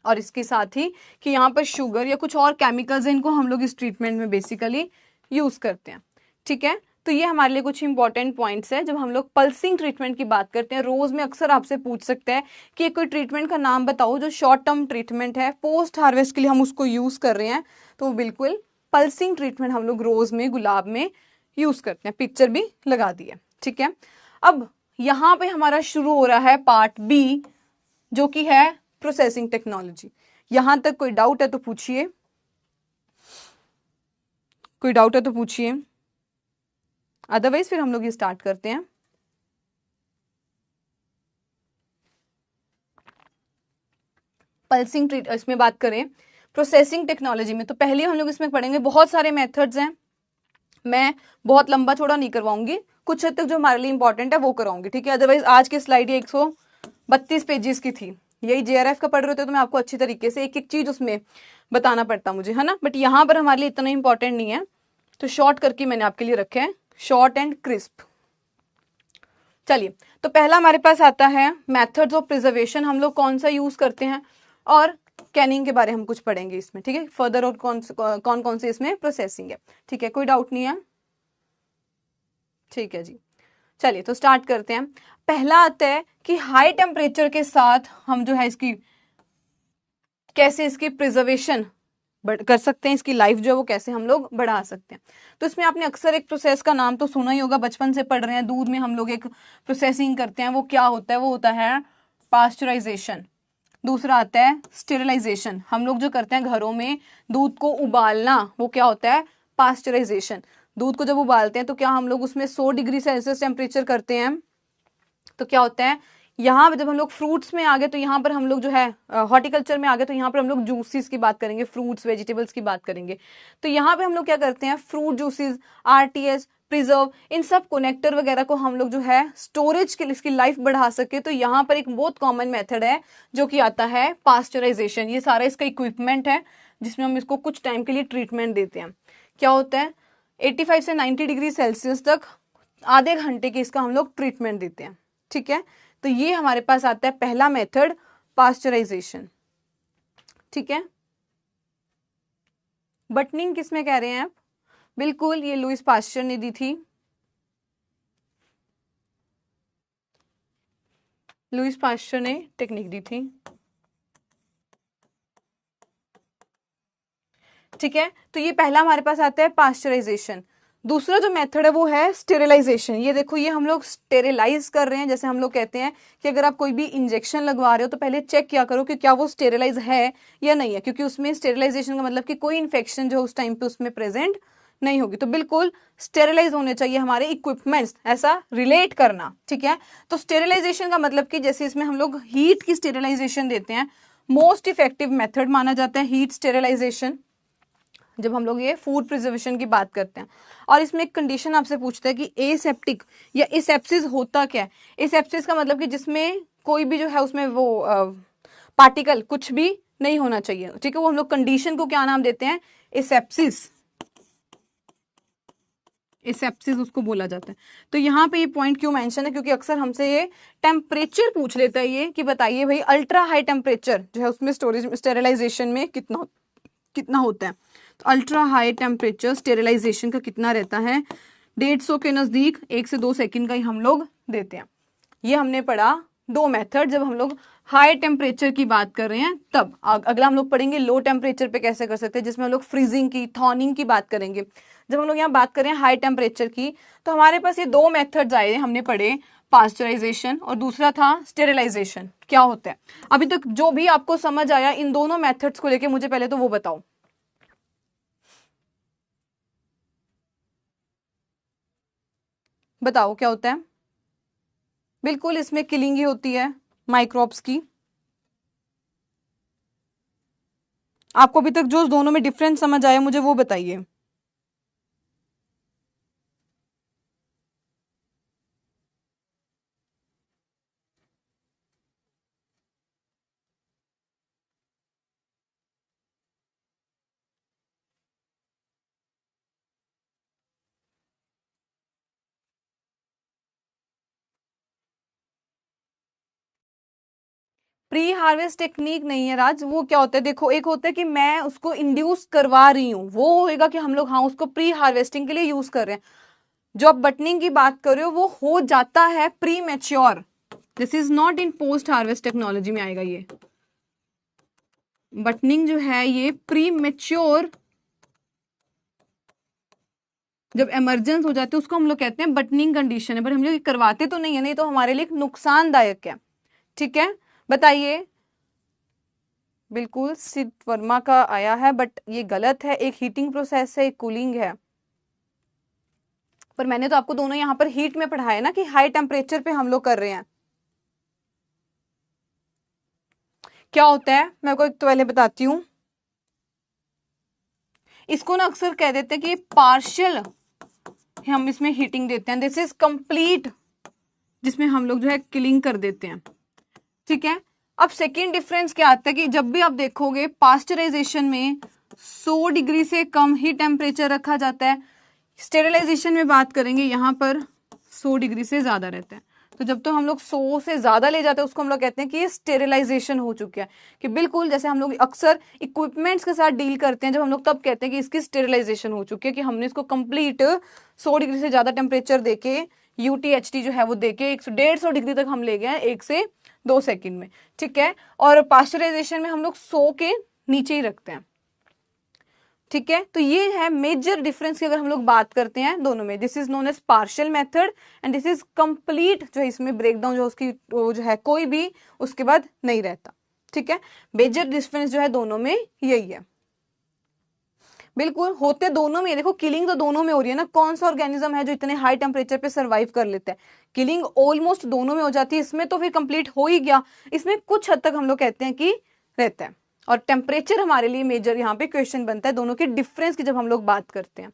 और इसके साथ ही कि यहाँ पर शुगर या कुछ और केमिकल्स हैं, इनको हम लोग इस ट्रीटमेंट में बेसिकली यूज करते हैं, ठीक है। तो ये हमारे लिए कुछ इंपॉर्टेंट पॉइंट्स है जब हम लोग पल्सिंग ट्रीटमेंट की बात करते हैं। रोज में अक्सर आपसे पूछ सकते हैं कि कोई ट्रीटमेंट का नाम बताओ जो शॉर्ट टर्म ट्रीटमेंट है, पोस्ट हार्वेस्ट के लिए हम उसको यूज कर रहे हैं, तो बिल्कुल पल्सिंग ट्रीटमेंट हम लोग रोज में, गुलाब में यूज करते हैं। पिक्चर भी लगा दी है, ठीक है। अब यहाँ पे हमारा शुरू हो रहा है पार्ट बी, जो कि है प्रोसेसिंग टेक्नोलॉजी। यहां तक कोई डाउट है तो पूछिए, कोई डाउट है तो पूछिए, अदरवाइज फिर हम लोग ये स्टार्ट करते हैं। पल्सिंग ट्रीट इसमें बात करें प्रोसेसिंग टेक्नोलॉजी में, तो पहले हम लोग इसमें पढ़ेंगे, बहुत सारे मेथड्स हैं, मैं बहुत लंबा चौड़ा नहीं करवाऊंगी, कुछ हद तक जो हमारे लिए इंपॉर्टेंट है वो कराऊंगी, ठीक है। अदरवाइज आज की स्लाइड ये 132 पेजेस की थी, यही जेआरएफ का पढ़ रहे होते तो मैं आपको अच्छी तरीके से एक एक चीज उसमें बताना पड़ता मुझे, है ना। बट यहाँ पर हमारे लिए इतना इंपॉर्टेंट नहीं है, तो शॉर्ट करके मैंने आपके लिए रखे हैं, शॉर्ट एंड क्रिस्प। चलिए, तो पहला हमारे पास आता है मेथड्स ऑफ प्रिजर्वेशन, हम लोग कौन सा यूज करते हैं, और कैनिंग के बारे हम कुछ पढ़ेंगे इसमें, ठीक है। फर्दर और कौन कौन से इसमें प्रोसेसिंग है, ठीक है, कोई डाउट नहीं है, ठीक है जी। चलिए तो स्टार्ट करते हैं। पहला आता है कि हाई टेम्परेचर के साथ हम जो है इसकी कैसे इसकी प्रिजर्वेशन कर सकते हैं, इसकी लाइफ जो है वो कैसे हम लोग बढ़ा सकते हैं। तो इसमें आपने अक्सर एक प्रोसेस का नाम तो सुना ही होगा, बचपन से पढ़ रहे हैं, दूध में हम लोग एक प्रोसेसिंग करते हैं, वो क्या होता है, वो होता है पास्चराइजेशन। दूसरा आता है स्टेरिलाइजेशन, हम लोग जो करते हैं घरों में दूध को उबालना, वो क्या होता है, पास्चराइजेशन। दूध को जब उबालते हैं तो क्या हम लोग उसमें 100 डिग्री सेल्सियस टेम्परेचर करते हैं, तो क्या होता है, यहाँ पे जब हम लोग फ्रूट्स में आ गए तो यहाँ पर हम लोग जो है हॉर्टिकल्चर में आ गए तो यहाँ पर हम लोग जूसेस की बात करेंगे, फ्रूट्स वेजिटेबल्स की बात करेंगे। तो यहाँ पे हम लोग क्या करते हैं, फ्रूट जूसेस, आरटीएस, प्रिजर्व, इन सब कनेक्टर वगैरह को हम लोग जो है स्टोरेज के लिए इसकी लाइफ बढ़ा सके, तो यहाँ पर एक बहुत कॉमन मेथड है जो कि आता है पास्चराइजेशन। ये सारा इसका इक्विपमेंट है जिसमें हम इसको कुछ टाइम के लिए ट्रीटमेंट देते हैं। क्या होता है, 85 से 90 डिग्री सेल्सियस तक आधे घंटे के इसका हम लोग ट्रीटमेंट देते हैं। ठीक है, तो ये हमारे पास आता है पहला मेथड, पास्चराइजेशन। ठीक है, बटनिंग किसमें कह रहे हैं आप? बिल्कुल, ये लुईस पास्चर ने दी थी। लुईस पास्चर ने टेक्निक दी थी। ठीक है, तो ये पहला हमारे पास आता है पास्चराइजेशन। दूसरा जो मेथड है वो है स्टेरिलाइजेशन। ये देखो, ये हम लोग स्टेरिलाइज कर रहे हैं। जैसे हम लोग कहते हैं कि अगर आप कोई भी इंजेक्शन लगवा रहे हो तो पहले चेक किया करो कि क्या वो स्टेरिलाइज है या नहीं है, क्योंकि उसमें स्टेरिलाइजेशन का मतलब कि कोई इन्फेक्शन जो उस टाइम पे उसमें प्रेजेंट नहीं होगी। तो बिल्कुल स्टेरिलाइज होने चाहिए हमारे इक्विपमेंट्स, ऐसा रिलेट करना। ठीक है, तो स्टेरिलाइजेशन का मतलब कि जैसे इसमें हम लोग हीट की स्टेरिलाइजेशन देते हैं, मोस्ट इफेक्टिव मेथड माना जाता है हीट स्टेरिलाइजेशन जब हम लोग ये फूड प्रिजर्वेशन की बात करते हैं। और इसमें एक कंडीशन आपसे पूछता है कि एसेप्टिक या एसेप्सिस होता क्या है। एसेप्सिस का मतलब कि जिसमें कोई भी जो है उसमें वो पार्टिकल कुछ भी नहीं होना चाहिए। ठीक है, वो हम लोग कंडीशन को क्या नाम देते हैं, एसेप्सिस। एसेप्सिस उसको बोला जाता है। तो यहाँ पे ये पॉइंट क्यों मेंशन है, क्योंकि अक्सर हमसे ये टेम्परेचर पूछ लेता है ये कि बताइए भाई अल्ट्रा हाई टेम्परेचर जो है उसमें स्टोरेज स्टेरिलाइजेशन में कितना होता है। तो अल्ट्रा हाई टेम्परेचर स्टेरिलाइजेशन का कितना रहता है, 150 के नजदीक 1 से 2 सेकंड का ही हम लोग देते हैं। ये हमने पढ़ा दो मेथड जब हम लोग हाई टेम्परेचर की बात कर रहे हैं। तब अगला हम लोग पढ़ेंगे लो टेम्परेचर पे कैसे कर सकते हैं, जिसमें हम लोग फ्रीजिंग की, थॉनिंग की बात करेंगे। जब हम लोग यहाँ बात करें हाई टेम्परेचर की, तो हमारे पास ये दो मेथड्स आए, हमने पढ़े पास्चराइजेशन और दूसरा था स्टेरिलाइजेशन। क्या होता है अभी तक जो भी आपको समझ आया इन दोनों मेथड्स को लेके, मुझे पहले तो वो बताओ। बताओ क्या होता है। बिल्कुल, इसमें किलिंग ही होती है माइक्रोब्स की। आपको अभी तक जो दोनों में डिफरेंस समझ आया मुझे वो बताइए। प्री हार्वेस्ट टेक्निक नहीं है राज। वो क्या होता है, देखो एक होता है कि मैं उसको इंड्यूस करवा रही हूँ, वो होएगा कि हम लोग हाँ उसको प्री हार्वेस्टिंग के लिए यूज कर रहे हैं। जो आप बटनिंग की बात कर रहे हो वो हो जाता है pre mature. This is not in post harvest technology में आएगा ये। बटनिंग जो है ये प्री मैच्योर जब इमरजेंस हो जाते हैं उसको हम लोग कहते हैं बटनिंग कंडीशन है, पर हम लोग करवाते तो नहीं है, नहीं तो हमारे लिए नुकसानदायक है। ठीक है, बताइए। बिल्कुल सिद्ध वर्मा का आया है बट ये गलत है। एक हीटिंग प्रोसेस है, एक कूलिंग है। पर मैंने तो आपको दोनों यहाँ पर हीट में पढ़ाया ना कि हाई टेम्परेचर पे हम लोग कर रहे हैं। क्या होता है मैं आपको एक तो पहले बताती हूँ। इसको ना अक्सर कह देते हैं कि पार्शियल हम इसमें हीटिंग देते हैं, दिस इज कंप्लीट जिसमें हम लोग जो है किलिंग कर देते हैं। ठीक है, अब सेकेंड डिफरेंस क्या आता है कि जब भी आप देखोगे पास्चराइजेशन में 100 डिग्री से कम ही टेम्परेचर रखा जाता है। स्टेरिलाइजेशन में बात करेंगे यहाँ पर 100 डिग्री से ज्यादा रहता है। तो जब तो हम लोग 100 से ज्यादा ले जाते हैं उसको हम लोग कहते हैं कि ये स्टेरिलाइजेशन हो चुका है। कि बिल्कुल जैसे हम लोग अक्सर इक्विपमेंट्स के साथ डील करते हैं, जब हम लोग तब कहते हैं कि इसकी स्टेरिलाइजेशन हो चुकी है, कि हमने इसको कंप्लीट 100 डिग्री से ज्यादा टेम्परेचर देके UTHT जो है वो देके 150 डिग्री तक हम ले गए 1 से 2 सेकंड में। ठीक है, और पास्चराइजेशन में हम लोग 100 के नीचे ही रखते हैं। ठीक है, तो ये है मेजर डिफरेंस की अगर हम लोग बात करते हैं दोनों में। This is known as partial method and this is complete, जो है इसमें ब्रेकडाउन जो उसकी वो जो है कोई भी उसके बाद नहीं रहता। ठीक है, मेजर डिफरेंस जो है दोनों में यही है। बिल्कुल होते दोनों में, देखो किलिंग तो दोनों में हो रही है ना, कौन सा ऑर्गेनिज्म है जो इतने हाई टेम्परेचर पे सरवाइव कर लेता है, किलिंग ऑलमोस्ट दोनों में हो जाती है, इसमें तो फिर कंप्लीट हो ही गया, इसमें कुछ हद तक हम लोग कहते हैं कि रहता है। और टेम्परेचर हमारे लिए मेजर यहाँ पे क्वेश्चन बनता है दोनों के डिफरेंस की जब हम लोग बात करते हैं।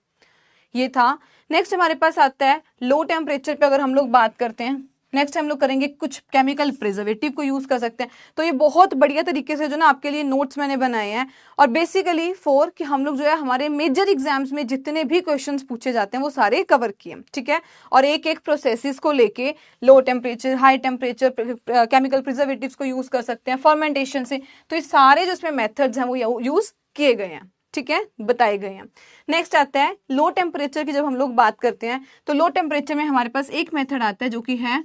ये था। नेक्स्ट हमारे पास आता है लो टेम्परेचर पे अगर हम लोग बात करते हैं, नेक्स्ट हम लोग करेंगे कुछ केमिकल प्रिजर्वेटिव को यूज कर सकते हैं। तो ये बहुत बढ़िया तरीके से जो ना आपके लिए नोट्स मैंने बनाए हैं, और बेसिकली फॉर कि हम लोग जो है हमारे मेजर एग्जाम्स में जितने भी क्वेश्चंस पूछे जाते हैं वो सारे कवर किए, ठीक है। और एक एक प्रोसेसेस को लेके low temperature, high temperature, chemical preservatives को यूज कर सकते हैं फर्मेंटेशन से, तो ये सारे जो इसमें मेथड्स हैं वो यूज किए गए हैं, ठीक है, बताए गए हैं। नेक्स्ट आता है लो टेम्परेचर की जब हम लोग बात करते हैं तो लो टेम्परेचर में हमारे पास एक मेथड आता है जो कि है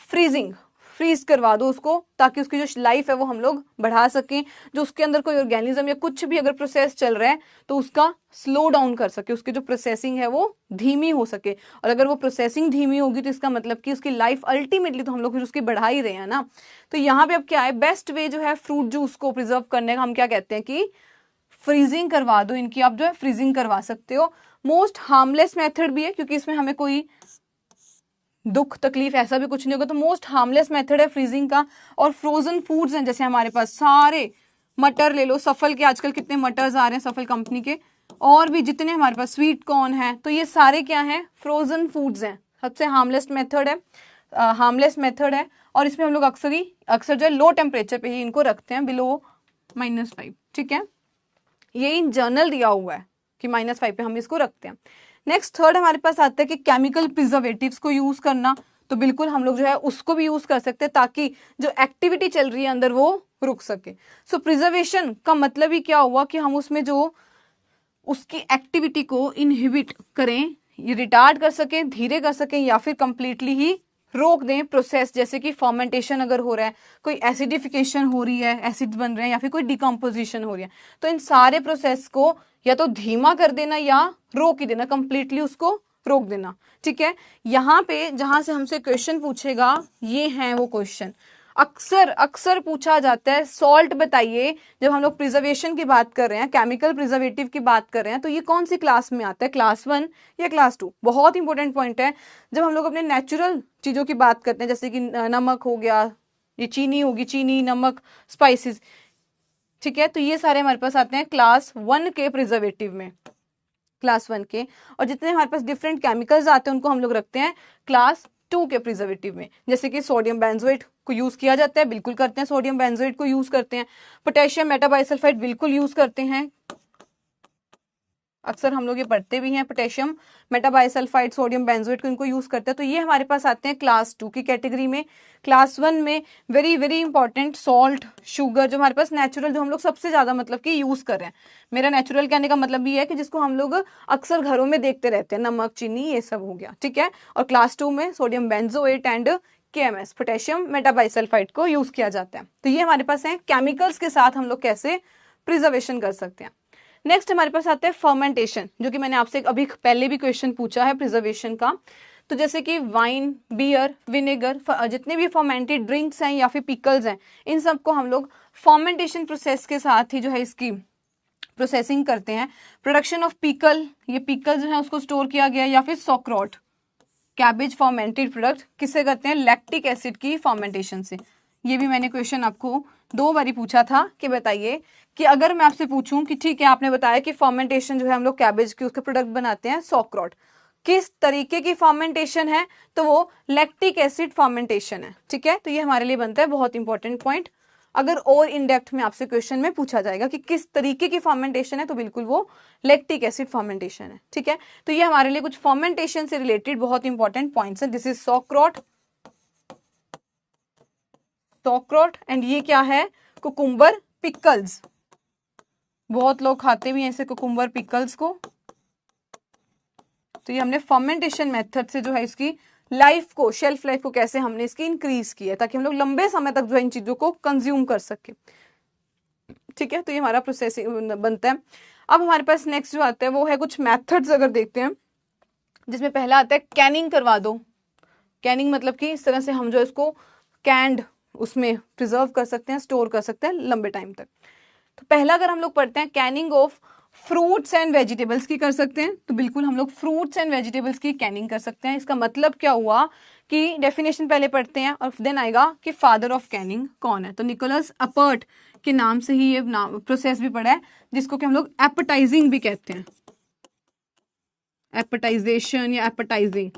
फ्रीजिंग, फ्रीज करवा दो उसको ताकि उसकी जो लाइफ है वो हम लोग बढ़ा सकें, जो उसके अंदर कोई ऑर्गेनिज्म या कुछ भी अगर प्रोसेस चल रहा है तो उसका स्लो डाउन कर सके, उसकी जो प्रोसेसिंग है वो धीमी हो सके। और अगर वो प्रोसेसिंग धीमी होगी तो इसका मतलब कि उसकी लाइफ अल्टीमेटली तो हम लोग फिर उसकी बढ़ा ही रहे हैं ना। तो यहाँ पे अब क्या है, बेस्ट वे जो है फ्रूट जूस को प्रिजर्व करने का हम क्या कहते हैं कि फ्रीजिंग करवा दो इनकी, आप जो है फ्रीजिंग करवा सकते हो। मोस्ट हार्मलेस मेथड भी है क्योंकि इसमें हमें कोई दुख तकलीफ ऐसा भी कुछ नहीं होगा, तो मोस्ट हार्मलेस मेथड है फ्रीजिंग का। और फ्रोजन फूड्स हैं, जैसे हमारे पास सारे मटर ले लो, सफल के आजकल कितने मटर्स आ रहे हैं सफल कंपनी के, और भी जितने हमारे पास स्वीट कॉर्न है, तो ये सारे क्या हैं, फ्रोजन फूड्स हैं। सबसे हार्मलेस मेथड है, हार्मलेस मेथड है, और इसमें हम लोग अक्सर जो है लो टेम्परेचर पे ही इनको रखते हैं, बिलो -5, ठीक है। ये इन जर्नल दिया हुआ है कि -5 पे हम इसको रखते हैं। नेक्स्ट थर्ड हमारे पास आता है कि केमिकल प्रिजर्वेटिव्स को यूज करना, तो बिल्कुल हम लोग जो है उसको भी यूज कर सकते हैं ताकि जो एक्टिविटी चल रही है अंदर वो रुक सके। सो प्रिजर्वेशन का मतलब ही क्या हुआ कि हम उसमें जो उसकी एक्टिविटी को इनहिबिट करें, ये रिटार्ड कर सकें, धीरे कर सकें, या फिर कंप्लीटली ही रोक दें प्रोसेस, जैसे कि फर्मेंटेशन अगर हो रहा है, कोई एसिडिफिकेशन हो रही है, एसिड बन रहे हैं, या फिर कोई डिकम्पोजिशन हो रही है, तो इन सारे प्रोसेस को या तो धीमा कर देना या रोक ही देना, कंप्लीटली उसको रोक देना, ठीक है। यहाँ पे जहां से हमसे क्वेश्चन पूछेगा ये है वो क्वेश्चन, अक्सर पूछा जाता है, सॉल्ट बताइए। जब हम लोग प्रिजर्वेशन की बात कर रहे हैं, केमिकल प्रिजर्वेटिव की बात कर रहे हैं, तो ये कौन सी क्लास में आता है, क्लास 1 या क्लास 2? बहुत इंपॉर्टेंट पॉइंट है। जब हम लोग अपने नेचुरल चीजों की बात करते हैं, जैसे कि नमक हो गया, ये चीनी होगी, चीनी, नमक, स्पाइसेस, ठीक है, तो ये सारे हमारे पास आते हैं क्लास 1 के प्रिजर्वेटिव में, क्लास 1 के। और जितने हमारे पास डिफरेंट केमिकल्स आते हैं उनको हम लोग रखते हैं क्लास 2 के प्रिजर्वेटिव में। जैसे कि सोडियम बेंजोएट को यूज किया जाता है, बिल्कुल करते हैं, सोडियम बेंजोएट को यूज करते हैं। पोटेशियम मेटाबाइसल्फाइड बिल्कुल यूज करते हैं, अक्सर हम लोग ये पढ़ते भी हैं, पोटेशियम मेटाबाइसल्फाइड, सोडियम बेंजोएट को इनको यूज करते हैं। तो ये हमारे पास आते हैं क्लास 2 की कैटेगरी में। क्लास 1 में very very important salt, sugar, जो हमारे पास नेचुरल, जो हम लोग सबसे ज्यादा मतलब कि यूज कर रहे हैं। मेरा नेचुरल कहने का मतलब ये है कि जिसको हम लोग अक्सर घरों में देखते रहते हैं, नमक, चीनी, ये सब हो गया, ठीक है। और क्लास 2 में sodium benzoate and KMS, potassium metabisulphite को यूज किया जाता है। तो ये हमारे पास है केमिकल्स के साथ हम लोग कैसे प्रिजर्वेशन कर सकते हैं। नेक्स्ट हमारे पास आता है फर्मेंटेशन, जो कि मैंने आपसे अभी पहले भी क्वेश्चन पूछा है प्रिजर्वेशन का। तो जैसे कि वाइन, बियर, विनेगर, जितने भी फर्मेंटेड ड्रिंक्स हैं या फिर पिकल्स हैं, इन सबको हम लोग फर्मेंटेशन प्रोसेस के साथ ही जो है इसकी प्रोसेसिंग करते हैं। प्रोडक्शन ऑफ पिकल, ये पिकल जो है उसको स्टोर किया गया, या फिर सॉक्रोट, कैबेज फर्मेंटेड प्रोडक्ट, किससे करते हैं, लैक्टिक एसिड की फर्मेंटेशन से। ये भी मैंने क्वेश्चन आपको 2 बारी पूछा था कि बताइए कि अगर मैं आपसे पूछूं कि ठीक है आपने बताया कि फर्मेंटेशन जो है हम लोग कैबेज की उसके प्रोडक्ट बनाते हैं सॉक्रोट, किस तरीके की फर्मेंटेशन है, तो वो लैक्टिक एसिड फर्मेंटेशन है, ठीक है। तो ये हमारे लिए बनता है बहुत इंपॉर्टेंट पॉइंट। अगर और इन डेप्थ में आपसे क्वेश्चन में पूछा जाएगा कि किस तरीके की फर्मेंटेशन है, तो बिल्कुल वो लैक्टिक एसिड फर्मेंटेशन है, ठीक है। तो ये हमारे लिए कुछ फर्मेंटेशन से रिलेटेड बहुत इंपॉर्टेंट पॉइंट्स है। दिस इज सॉक्रोट, एंड ये क्या है, कुकुम्बर पिकल्स। बहुत लोग खाते भी हैं ऐसे कुकुम्बर पिकल्स को। तो ये हमने फर्मेंटेशन मेथड से जो है इसकी लाइफ को, शेल्फ लाइफ को कैसे हमने इसकी इंक्रीज की है, ताकि हम लोग लंबे समय तक जो है इन चीजों को कंज्यूम कर सके, ठीक है। तो ये हमारा प्रोसेस बनता है। अब हमारे पास नेक्स्ट जो आता है वो है कुछ मेथड्स अगर देखते हैं, जिसमें पहला आता है कैनिंग करवा दो। कैनिंग मतलब कि इस तरह से हम जो इसको कैंड उसमें प्रिजर्व कर सकते हैं, स्टोर कर सकते हैं लंबे टाइम तक। तो पहला अगर हम लोग पढ़ते हैं Canning of fruits and vegetables की कर सकते हैं, तो बिल्कुल हम लोग फ्रूट्स एंड वेजिटेबल्स की कैनिंग कर सकते हैं। इसका मतलब क्या हुआ कि डेफिनेशन पहले पढ़ते हैं और देन आएगा कि फादर ऑफ कैनिंग कौन है। तो निकोलस अपर्ट के नाम से ही ये नाम प्रोसेस भी पड़ा है, जिसको कि हम लोग एपेटाइजिंग भी कहते हैं, एपेटाइजेशन या एपेटाइजिंग।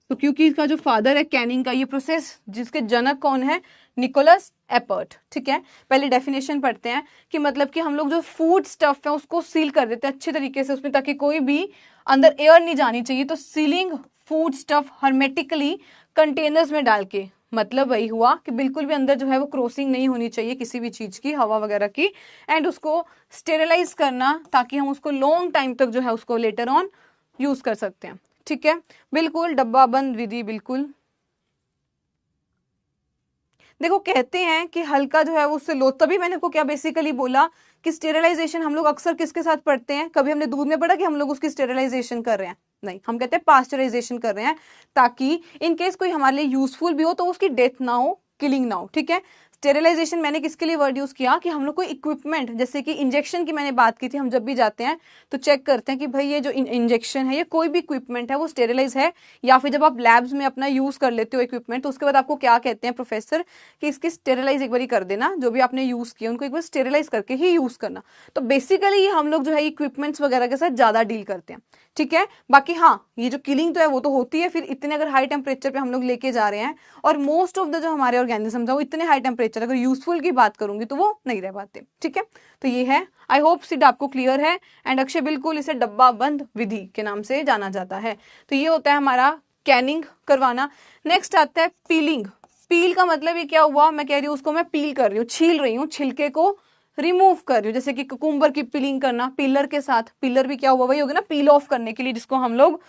तो क्योंकि इसका जो फादर है कैनिंग का, ये प्रोसेस जिसके जनक कौन है, निकोलस एपर्ट। ठीक है, पहले डेफिनेशन पढ़ते हैं कि मतलब कि हम लोग जो फूड स्टफ है उसको सील कर देते हैं अच्छे तरीके से उसमें, ताकि कोई भी अंदर एयर नहीं जानी चाहिए। तो ceiling food stuff hermetically containers में डाल के, मतलब वही हुआ कि बिल्कुल भी अंदर जो है वो क्रॉसिंग नहीं होनी चाहिए किसी भी चीज की, हवा वगैरह की, एंड उसको स्टेरिलाइज करना ताकि हम उसको लॉन्ग टाइम तक जो है उसको लेटर ऑन यूज कर सकते हैं। ठीक है, बिल्कुल डब्बा बंद विधि। बिल्कुल देखो कहते हैं कि हल्का जो है उससे लो, तभी मैंने को क्या बेसिकली बोला कि स्टेरिलाइजेशन हम लोग अक्सर किसके साथ पढ़ते हैं, कभी हमने दूध में पढ़ा कि हम लोग उसकी स्टेरिलाइजेशन कर रहे हैं, नहीं, हम कहते हैं पास्चराइजेशन कर रहे हैं, ताकि इन केस कोई हमारे लिए यूजफुल भी हो तो उसकी डेथ ना हो, किलिंग ना हो। ठीक है, स्टेरिलाइजेशन मैंने किसके लिए वर्ड यूज किया कि हम लोग कोई इक्विपमेंट, जैसे कि इंजेक्शन की मैंने बात की थी, हम जब भी जाते हैं तो चेक करते हैं कि भाई ये जो इंजेक्शन है, ये कोई भी इक्विपमेंट है वो स्टेरिलाइज है, या फिर जब आप लैब्स में अपना यूज कर लेते हो इक्विपमेंट तो उसके बाद आपको क्या कहते हैं प्रोफेसर कि इसकी स्टेरिलाइज एक बार कर देना, जो भी आपने यूज किया उनको एक बार स्टेरिलाइज करके ही यूज करना। तो बेसिकली हम लोग जो है इक्विपमेंट्स वगैरह के साथ ज्यादा डील करते हैं। ठीक है, बाकी हाँ ये जो किलिंग तो है वो तो होती है, फिर इतने अगर हाई टेम्परेचर पे हम लोग लेके जा रहे हैं, और मोस्ट ऑफ द जो हमारे ऑर्गेनिज्म है वो इतने हाई टेम्परेचर, अगर यूजफुल की बात करूंगी तो वो नहीं रह पाते। ठीक है, तो ये है, आई होप सिड आपको क्लियर है। एंड अक्षय बिल्कुल इसे डब्बा बंद विधि के नाम से जाना जाता है। तो ये होता है हमारा कैनिंग करवाना। नेक्स्ट आता है पीलिंग। पील का मतलब ये क्या हुआ, मैं कह रही हूँ उसको मैं पील कर रही हूँ, छील रही हूँ, छिलके को रिमूव कर रही हूँ, जैसे कि कुकुम्बर की पीलिंग करना पिलर के साथ, पिलर भी क्या हुआ वही होगा ना, पील ऑफ करने के लिए जिसको हम लोग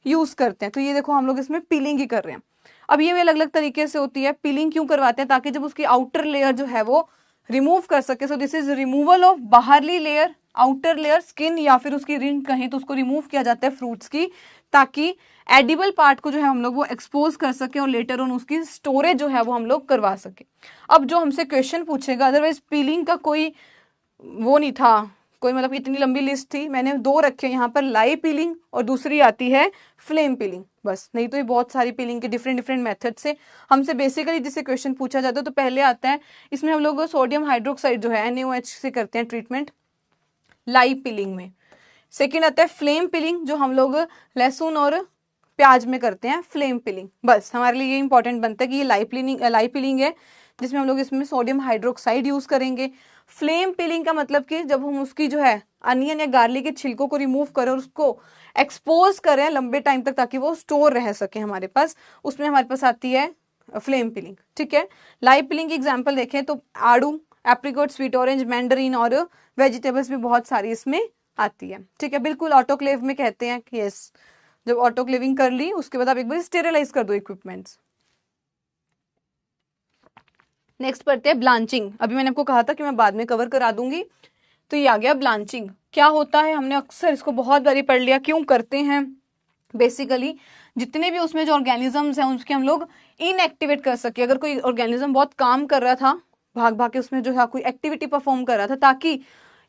यूज करते हैं। तो ये देखो हम लोग इसमें पीलिंग ही कर रहे हैं। अब ये अलग अलग तरीके से होती है। पीलिंग क्यों करवाते हैं, ताकि जब उसकी आउटर लेयर जो है वो रिमूव कर सके। So this is removal of बाहरली लेयर, आउटर लेयर, स्किन या फिर उसकी रिंग कहें तो उसको रिमूव किया जाता है फ्रूट्स की, ताकि एडिबल पार्ट को जो है हम लोग वो एक्सपोज कर सके और लेटर ऑन उसकी स्टोरेज जो है वो हम लोग करवा सके। अब जो हमसे क्वेश्चन पूछेगा, अदरवाइज पीलिंग का कोई वो नहीं था, कोई मतलब इतनी लंबी लिस्ट थी, मैंने दो रखे यहाँ पर, लाइव पीलिंग और दूसरी आती है फ्लेम पीलिंग, बस। नहीं तो ये बहुत सारी पीलिंग के डिफरेंट डिफरेंट मेथड से हमसे बेसिकली जिससे क्वेश्चन पूछा जाता है। तो पहले आता है, इसमें हम लोग सोडियम हाइड्रोक्साइड जो है NaOH से करते हैं ट्रीटमेंट लाइव पीलिंग में। सेकेंड आता है फ्लेम पीलिंग, जो हम लोग लहसुन और प्याज में करते हैं फ्लेम पीलिंग। बस हमारे लिए ये इंपॉर्टेंट बनता है कि ये लाइव पीलिंग है, जिसमें हम लोग इसमें सोडियम हाइड्रोक्साइड यूज करेंगे। फ्लेम पीलिंग का मतलब कि जब हम उसकी जो है अनियन या गार्लिक के छिलकों को रिमूव करें और उसको एक्सपोज करें लंबे टाइम तक ताकि वो स्टोर रह सके हमारे पास, उसमें हमारे पास आती है फ्लेम पीलिंग। ठीक है, लाइव पीलिंग की एग्जाम्पल देखें तो आड़ू, एप्रिकॉट, स्वीट ऑरेंज, मैंडरीन और वेजिटेबल्स भी बहुत सारी इसमें आती है। ठीक है, बिल्कुल ऑटोक्लेव में कहते हैं कि यस, जब ऑटोक्लेविंग कर ली उसके बाद आप एक बार स्टेरिलाइज कर दो इक्विपमेंट्स। नेक्स्ट पढ़ते हैं ब्लांचिंग। अभी मैंने आपको कहा था कि मैं बाद में कवर करा दूंगी, तो ये आ गया ब्लांचिंग। क्या होता है, हमने अक्सर इसको बहुत बारी पढ़ लिया, क्यों करते हैं। बेसिकली जितने भी उसमें जो ऑर्गेनिजम्स हैं उसके हम लोग इनएक्टिवेट कर सके। अगर कोई ऑर्गेनिज्म बहुत काम कर रहा था, भाग भाग के उसमें जो है कोई एक्टिविटी परफॉर्म कर रहा था, ताकि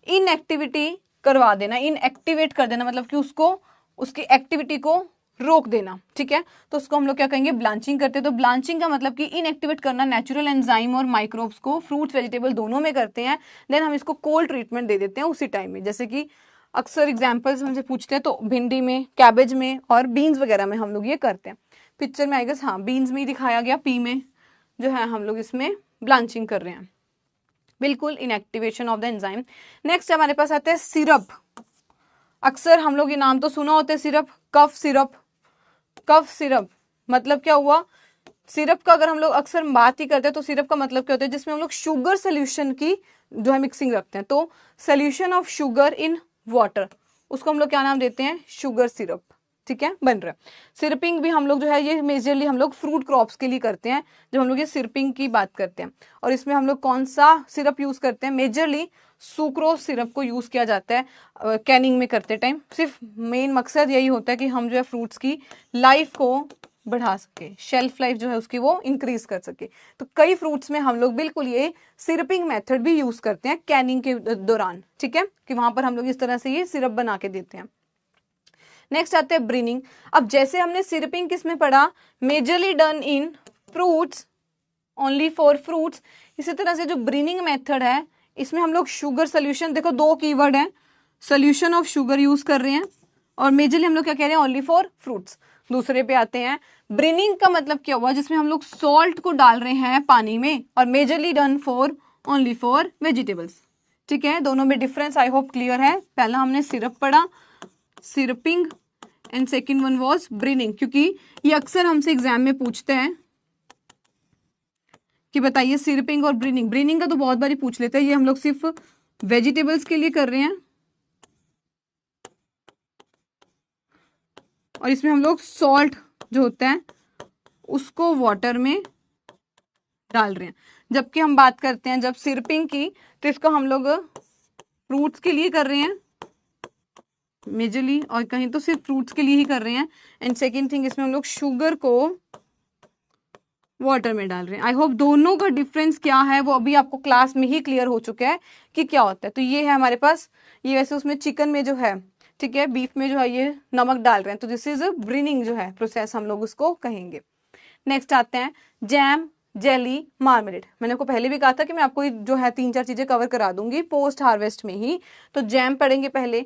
इनएक्टिविटी करवा देना, इनएक्टिवेट कर देना, मतलब कि उसको उसकी एक्टिविटी को रोक देना। ठीक है, तो उसको हम लोग क्या कहेंगे, ब्लांचिंग करते हैं। तो ब्लांचिंग का मतलब कि इनएक्टिवेट करना, नेचुरल एंजाइम और माइक्रोब्स को फ्रूट्स वेजिटेबल दोनों में करते हैं। देन हम इसको कोल्ड ट्रीटमेंट दे देते हैं उसी टाइम में, जैसे कि अक्सर एग्जाम्पल्स हमसे पूछते हैं तो भिंडी में, कैबेज में और बीन्स वगैरह में हम लोग ये करते हैं। पिक्चर में आएगा, हाँ बीन्स में ही दिखाया गया, पी में जो है हम लोग इसमें ब्लांचिंग कर रहे हैं, बिल्कुल inactivation of the enzyme. Next हमारे पास आता है सिरप। अक्सर हम लोग ये नाम तो सुना होता है syrup, cough syrup. Cough syrup मतलब क्या हुआ, सिरप का अगर हम लोग अक्सर बात ही करते हैं तो सिरप का मतलब क्या होता है, जिसमें हम लोग शुगर सोल्यूशन की जो है मिक्सिंग रखते हैं। तो solution of sugar in water, उसको हम लोग क्या नाम देते हैं, शुगर सिरप। ठीक है, बन रहा है। सिरपिंग भी हम लोग जो है ये मेजरली हम लोग फ्रूट क्रॉप्स के लिए करते हैं जब हम लोग ये सिरपिंग की बात करते हैं। और इसमें हम लोग कौन सा सिरप यूज करते हैं, मेजरली सुक्रोज सिरप को यूज किया जाता है कैनिंग में करते टाइम। सिर्फ मेन मकसद यही होता है कि हम जो है फ्रूट्स की लाइफ को बढ़ा सके, शेल्फ लाइफ जो है उसकी वो इंक्रीज कर सके। तो कई फ्रूट्स में हम लोग बिल्कुल ये सिरपिंग मेथड भी यूज करते हैं कैनिंग के दौरान, ठीक है, कि वहां पर हम लोग इस तरह से ये सिरप बना के देते हैं। नेक्स्ट आते हैं ब्रीनिंग। अब जैसे हमने सिरपिंग किस में पढ़ा, majorly done in fruits, only for fruits, इसी तरह से जो ब्रीनिंग मेथड है इसमें हम लोग शुगर सोल्यूशन, देखो दो कीवर्ड है, सोल्यूशन ऑफ शुगर यूज कर रहे हैं और मेजरली हम लोग क्या कह रहे हैं, ओनली फॉर फ्रूट्स। दूसरे पे आते हैं, ब्रीनिंग का मतलब क्या हुआ, जिसमें हम लोग सॉल्ट को डाल रहे हैं पानी में, और majorly done for only for vegetables, ठीक है। दोनों में डिफरेंस आई होप क्लियर है। पहला हमने सिरप पढ़ा, सिरपिंग, एंड सेकेंड वन वॉज ब्रीनिंग, क्योंकि ये अक्सर हमसे एग्जाम में पूछते हैं कि बताइए सिरपिंग और ब्रीनिंग। ब्रीनिंग का तो बहुत बारी पूछ लेते हैं, ये हम लोग सिर्फ वेजिटेबल्स के लिए कर रहे हैं और इसमें हम लोग सॉल्ट जो होता है उसको वाटर में डाल रहे हैं। जबकि हम बात करते हैं जब सिरपिंग की, तो इसको हम लोग फ्रूट्स के लिए कर रहे हैं मेजरली, और कहीं तो सिर्फ फ्रूट्स के लिए ही कर रहे हैं। एंड सेकेंड थिंग, इसमें हम लोग शुगर को वाटर में डाल रहे हैं। आई होप दोनों का डिफरेंस क्या है वो अभी आपको क्लास में ही क्लियर हो चुका है कि क्या होता है। तो ये है हमारे पास, ये वैसे उसमें चिकन में जो है, ठीक है, बीफ में जो है ये नमक डाल रहे हैं, तो दिस इज ब्रीनिंग जो है प्रोसेस, हम लोग उसको कहेंगे। नेक्स्ट आते हैं जैम, जेली, मार्मलेड। मैंने आपको पहले भी कहा था कि मैं आपको जो है 3-4 चीजें कवर करा दूंगी पोस्ट हार्वेस्ट में ही। तो जैम पढ़ेंगे पहले,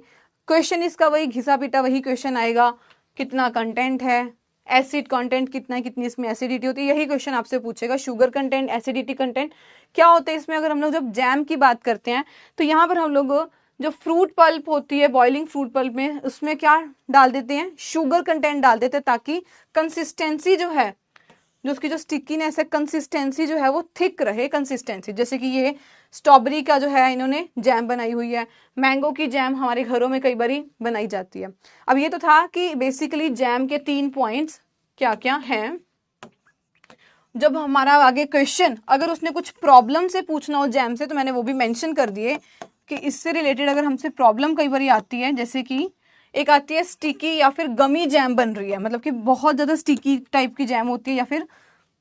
क्वेश्चन इसका वही घिसा पीटा वही क्वेश्चन आएगा, कितना कंटेंट है, एसिड कंटेंट कितना है, कितनी इसमें एसिडिटी होती है, यही क्वेश्चन आपसे पूछेगा। शुगर कंटेंट, एसिडिटी कंटेंट क्या होता है इसमें। अगर हम लोग जब जैम की बात करते हैं तो यहाँ पर हम लोग जो फ्रूट पल्प होती है, बॉइलिंग फ्रूट पल्प में, उसमें क्या डाल देते हैं, शुगर कंटेंट डाल देते हैं, ताकि कंसिस्टेंसी जो है, जो उसकी जो स्टिकीनेस है, कंसिस्टेंसी जो है वो थिक रहे कंसिस्टेंसी। जैसे कि ये स्ट्रॉबेरी का जो है इन्होंने जैम बनाई हुई है, मैंगो की जैम हमारे घरों में कई बारी बनाई जाती है। अब ये तो था कि बेसिकली जैम के 3 पॉइंट्स क्या क्या हैं। जब हमारा आगे क्वेश्चन अगर उसने कुछ प्रॉब्लम से पूछना हो जैम से, तो मैंने वो भी मेंशन कर दिए कि इससे रिलेटेड अगर हमसे प्रॉब्लम कई बारी आती है, जैसे कि एक आती है स्टिकी या फिर गमी जैम बन रही है, मतलब कि बहुत ज्यादा स्टिकी टाइप की जैम होती है या फिर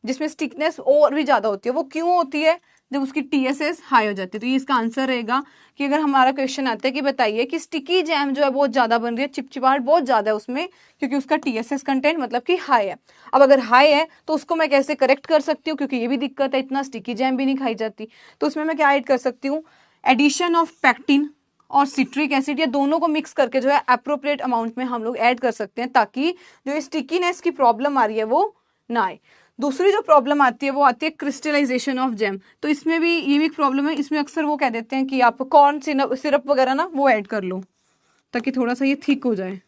जिसमें स्टिकनेस और भी ज्यादा होती है। वो क्यों होती है, जब उसकी TSS हाई हो जाती है। तो ये इसका आंसर रहेगा कि अगर हमारा क्वेश्चन आता है कि बताइए कि स्टिकी जैम जो है बहुत ज्यादा बन रही है, चिपचिपाहट बहुत ज्यादा है उसमें, क्योंकि उसका TSS कंटेंट मतलब कि हाई है। अब अगर हाई है तो उसको मैं कैसे करेक्ट कर सकती हूँ, क्योंकि ये भी दिक्कत है, इतना स्टिकी जैम भी नहीं खाई जाती। तो उसमें मैं क्या ऐड कर सकती हूँ, एडिशन ऑफ पैक्टिन और सिट्रिक एसिड, या दोनों को मिक्स करके जो है अप्रोप्रिएट अमाउंट में हम लोग ऐड कर सकते हैं, ताकि जो स्टिकीनेस की प्रॉब्लम आ रही है वो ना आए। दूसरी जो प्रॉब्लम आती है वो आती है क्रिस्टलाइजेशन ऑफ जैम। तो इसमें भी ये भी एक प्रॉब्लम है। इसमें अक्सर वो कह देते हैं कि आप कॉर्न सिरप वगैरह ना वो ऐड कर लो, ताकि थोड़ा सा ये थिक हो जाए,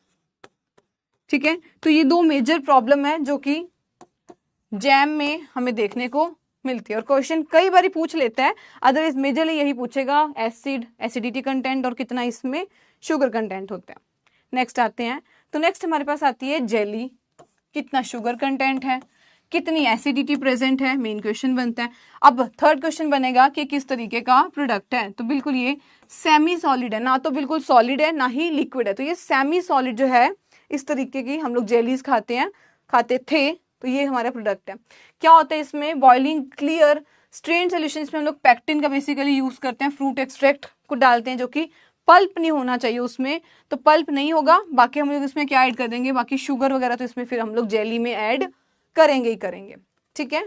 ठीक है। तो ये 2 मेजर प्रॉब्लम है जो कि जैम में हमें देखने को मिलती है, और क्वेश्चन कई बार पूछ लेता है। अदरवाइज मेजरली यही पूछेगा, एसिड, एसिडिटी कंटेंट और कितना इसमें शुगर कंटेंट होता है। नेक्स्ट आते हैं, तो नेक्स्ट हमारे पास आती है जेली, कितना शुगर कंटेंट है, कितनी एसिडिटी प्रेजेंट है, मेन क्वेश्चन बनता है। अब थर्ड क्वेश्चन बनेगा कि किस तरीके का प्रोडक्ट है। तो बिल्कुल ये सेमी सॉलिड है, ना तो बिल्कुल सॉलिड है ना ही लिक्विड है। तो ये सेमी सॉलिड जो है, इस तरीके की हम लोग जेलीज खाते थे। तो ये हमारा प्रोडक्ट है। क्या होता है इसमें, बॉइलिंग क्लियर स्ट्रेन सोल्यूशन, इसमें हम लोग पैक्टिन का बेसिकली यूज करते हैं, फ्रूट एक्सट्रैक्ट को डालते हैं, जो कि पल्प नहीं होना चाहिए उसमें, तो पल्प नहीं होगा। बाकी हम लोग इसमें क्या ऐड कर देंगे, बाकी शुगर वगैरह तो इसमें फिर हम लोग जेली में ऐड करेंगे ही करेंगे, ठीक है।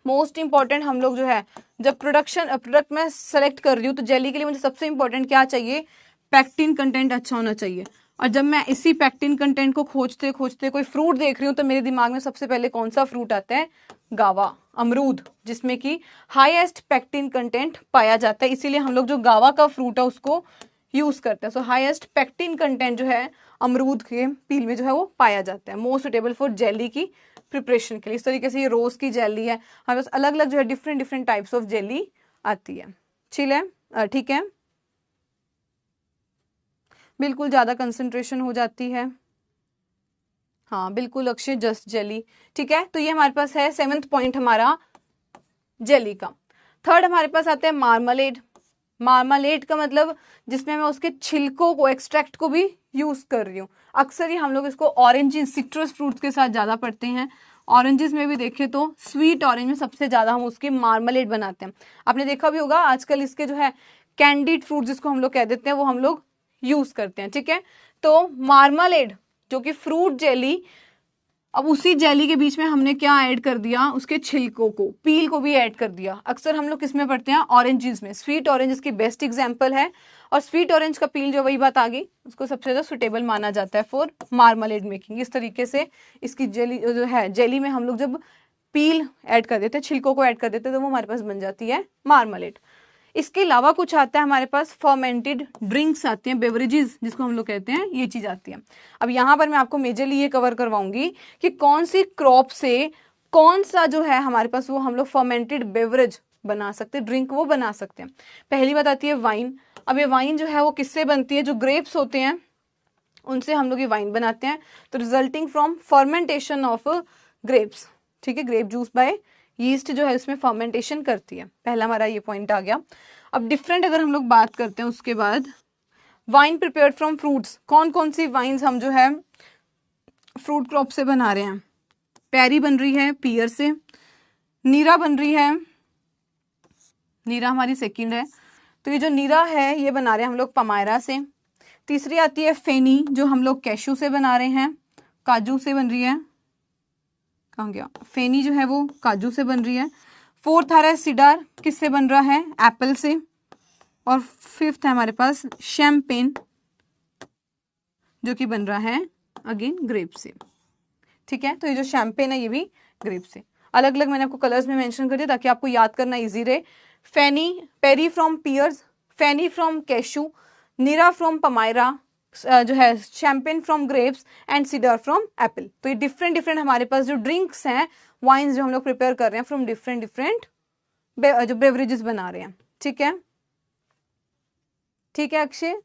मोस्ट इंपॉर्टेंट हम लोग जो है, जब प्रोडक्ट में सेलेक्ट कर रही हूँ, तो जेली के लिए मुझे सबसे इंपॉर्टेंट क्या चाहिए, पैक्टिन कंटेंट अच्छा होना चाहिए। और जब मैं इसी पैक्टिन कंटेंट को खोजते खोजते कोई फ्रूट देख रही हूँ, तो मेरे दिमाग में सबसे पहले कौन सा फ्रूट आता है, गावा, अमरूद, जिसमें कि हाईएस्ट पैक्टिन कंटेंट पाया जाता है। इसीलिए हम लोग जो गावा का फ्रूट है उसको यूज करते हैं। सो हाईएस्ट पैक्टिन कंटेंट जो है अमरूद के पील में जो है वो पाया जाता है, मोस्ट सुटेबल फॉर जेली की प्रिपरेशन के लिए। इस तरीके से ये रोज की जेली है, हमारे पास अलग अलग जो है डिफरेंट टाइप्स ऑफ जेली आती है। ठीक है, बिल्कुल ज्यादा कंसंट्रेशन हो जाती है, हाँ बिल्कुल अक्षय, जस्ट जेली, ठीक है। तो ये हमारे पास है 7th पॉइंट हमारा जेली का। थर्ड हमारे पास आते हैं मार्मलेड, मार्मालेड का मतलब जिसमें मैं उसके छिलकों को, एक्सट्रैक्ट को भी यूज कर रही हूँ। अक्सर ही हम लोग इसको ऑरेंजेस, सिट्रस फ्रूट्स के साथ ज्यादा पढ़ते हैं। ऑरेंजेस में भी देखें तो स्वीट ऑरेंज में सबसे ज्यादा हम उसकी मार्मालेड बनाते हैं। आपने देखा भी होगा आजकल इसके जो है कैंडीड फ्रूट जिसको हम लोग कह देते हैं वो हम लोग यूज करते हैं, ठीक है। तो मार्मालेड जो कि फ्रूट जेली, अब उसी जेली के बीच में हमने क्या ऐड कर दिया, उसके छिलकों को, पील को भी ऐड कर दिया। अक्सर हम लोग किसमें पढ़ते हैं, ऑरेंजेस में। स्वीट ऑरेंज इसकी बेस्ट एग्जांपल है, और स्वीट ऑरेंज का पील जो, वही बात आ गई, उसको सबसे ज्यादा सुटेबल माना जाता है फॉर मार्मालेड मेकिंग। इस तरीके से इसकी जेली जो है, जेली में हम लोग जब पील ऐड कर देते हैं, छिलकों को ऐड कर देते हैं, तो वो हमारे पास बन जाती है मार्मालेड। इसके अलावा कुछ आता है हमारे पास, फर्मेंटेड ड्रिंक्स आती हैं, बेवरेजेस जिसको हम लोग कहते हैं, ये चीज आती है। अब यहाँ पर मैं आपको मेजरली ये कवर करवाऊंगी कि कौन सी क्रॉप से कौन सा जो है हमारे पास वो हम लोग फर्मेंटेड बेवरेज बना सकते हैं, ड्रिंक वो बना सकते हैं। पहली बात आती है वाइन। अब ये वाइन जो है वो किससे बनती है, जो ग्रेप्स होते हैं उनसे हम लोग ये वाइन बनाते हैं, तो resulting from fermentation of grapes, ठीक है। ग्रेप जूस बाय यीस्ट जो है इसमें फर्मेंटेशन करती है। पहला हमारा ये पॉइंट आ गया। अब डिफरेंट अगर हम लोग बात करते हैं उसके बाद, वाइन प्रिपेयर्ड फ्रॉम फ्रूट्स, कौन कौन सी वाइन्स हम जो है फ्रूट क्रॉप से बना रहे हैं। पेरी बन रही है पियर से, नीरा बन रही है, नीरा हमारी सेकंड है, तो ये जो नीरा है ये बना रहे हैं हम लोग पमायरा से। तीसरी आती है फेनी, जो हम लोग कैशू से बना रहे हैं, काजू से बन रही है, कहाँ गया, फेनी जो है वो काजू से बन रही है। फोर्थ आ रहा है सिडार, किससे बन रहा है, एप्पल से। और फिफ्थ है हमारे पास शैम्पेन, जो कि बन रहा है अगेन ग्रेप से, ठीक है। तो ये जो शैम्पेन है ये भी ग्रेप से। अलग अलग मैंने आपको कलर्स में मेंशन कर दिया ताकि आपको याद करना इजी रहे। Feni, perry from pears, feni from cashew, neera from palmyra, जो है champagne from grapes, and cider from apple. तो ये डिफरेंट डिफरेंट हमारे पास जो ड्रिंक्स हैं, वाइन्स जो हम लोग प्रिपेयर कर रहे हैं फ्रॉम डिफरेंट डिफरेंट जो बेवरेजेस बना रहे हैं, ठीक है। ठीक है अक्षय,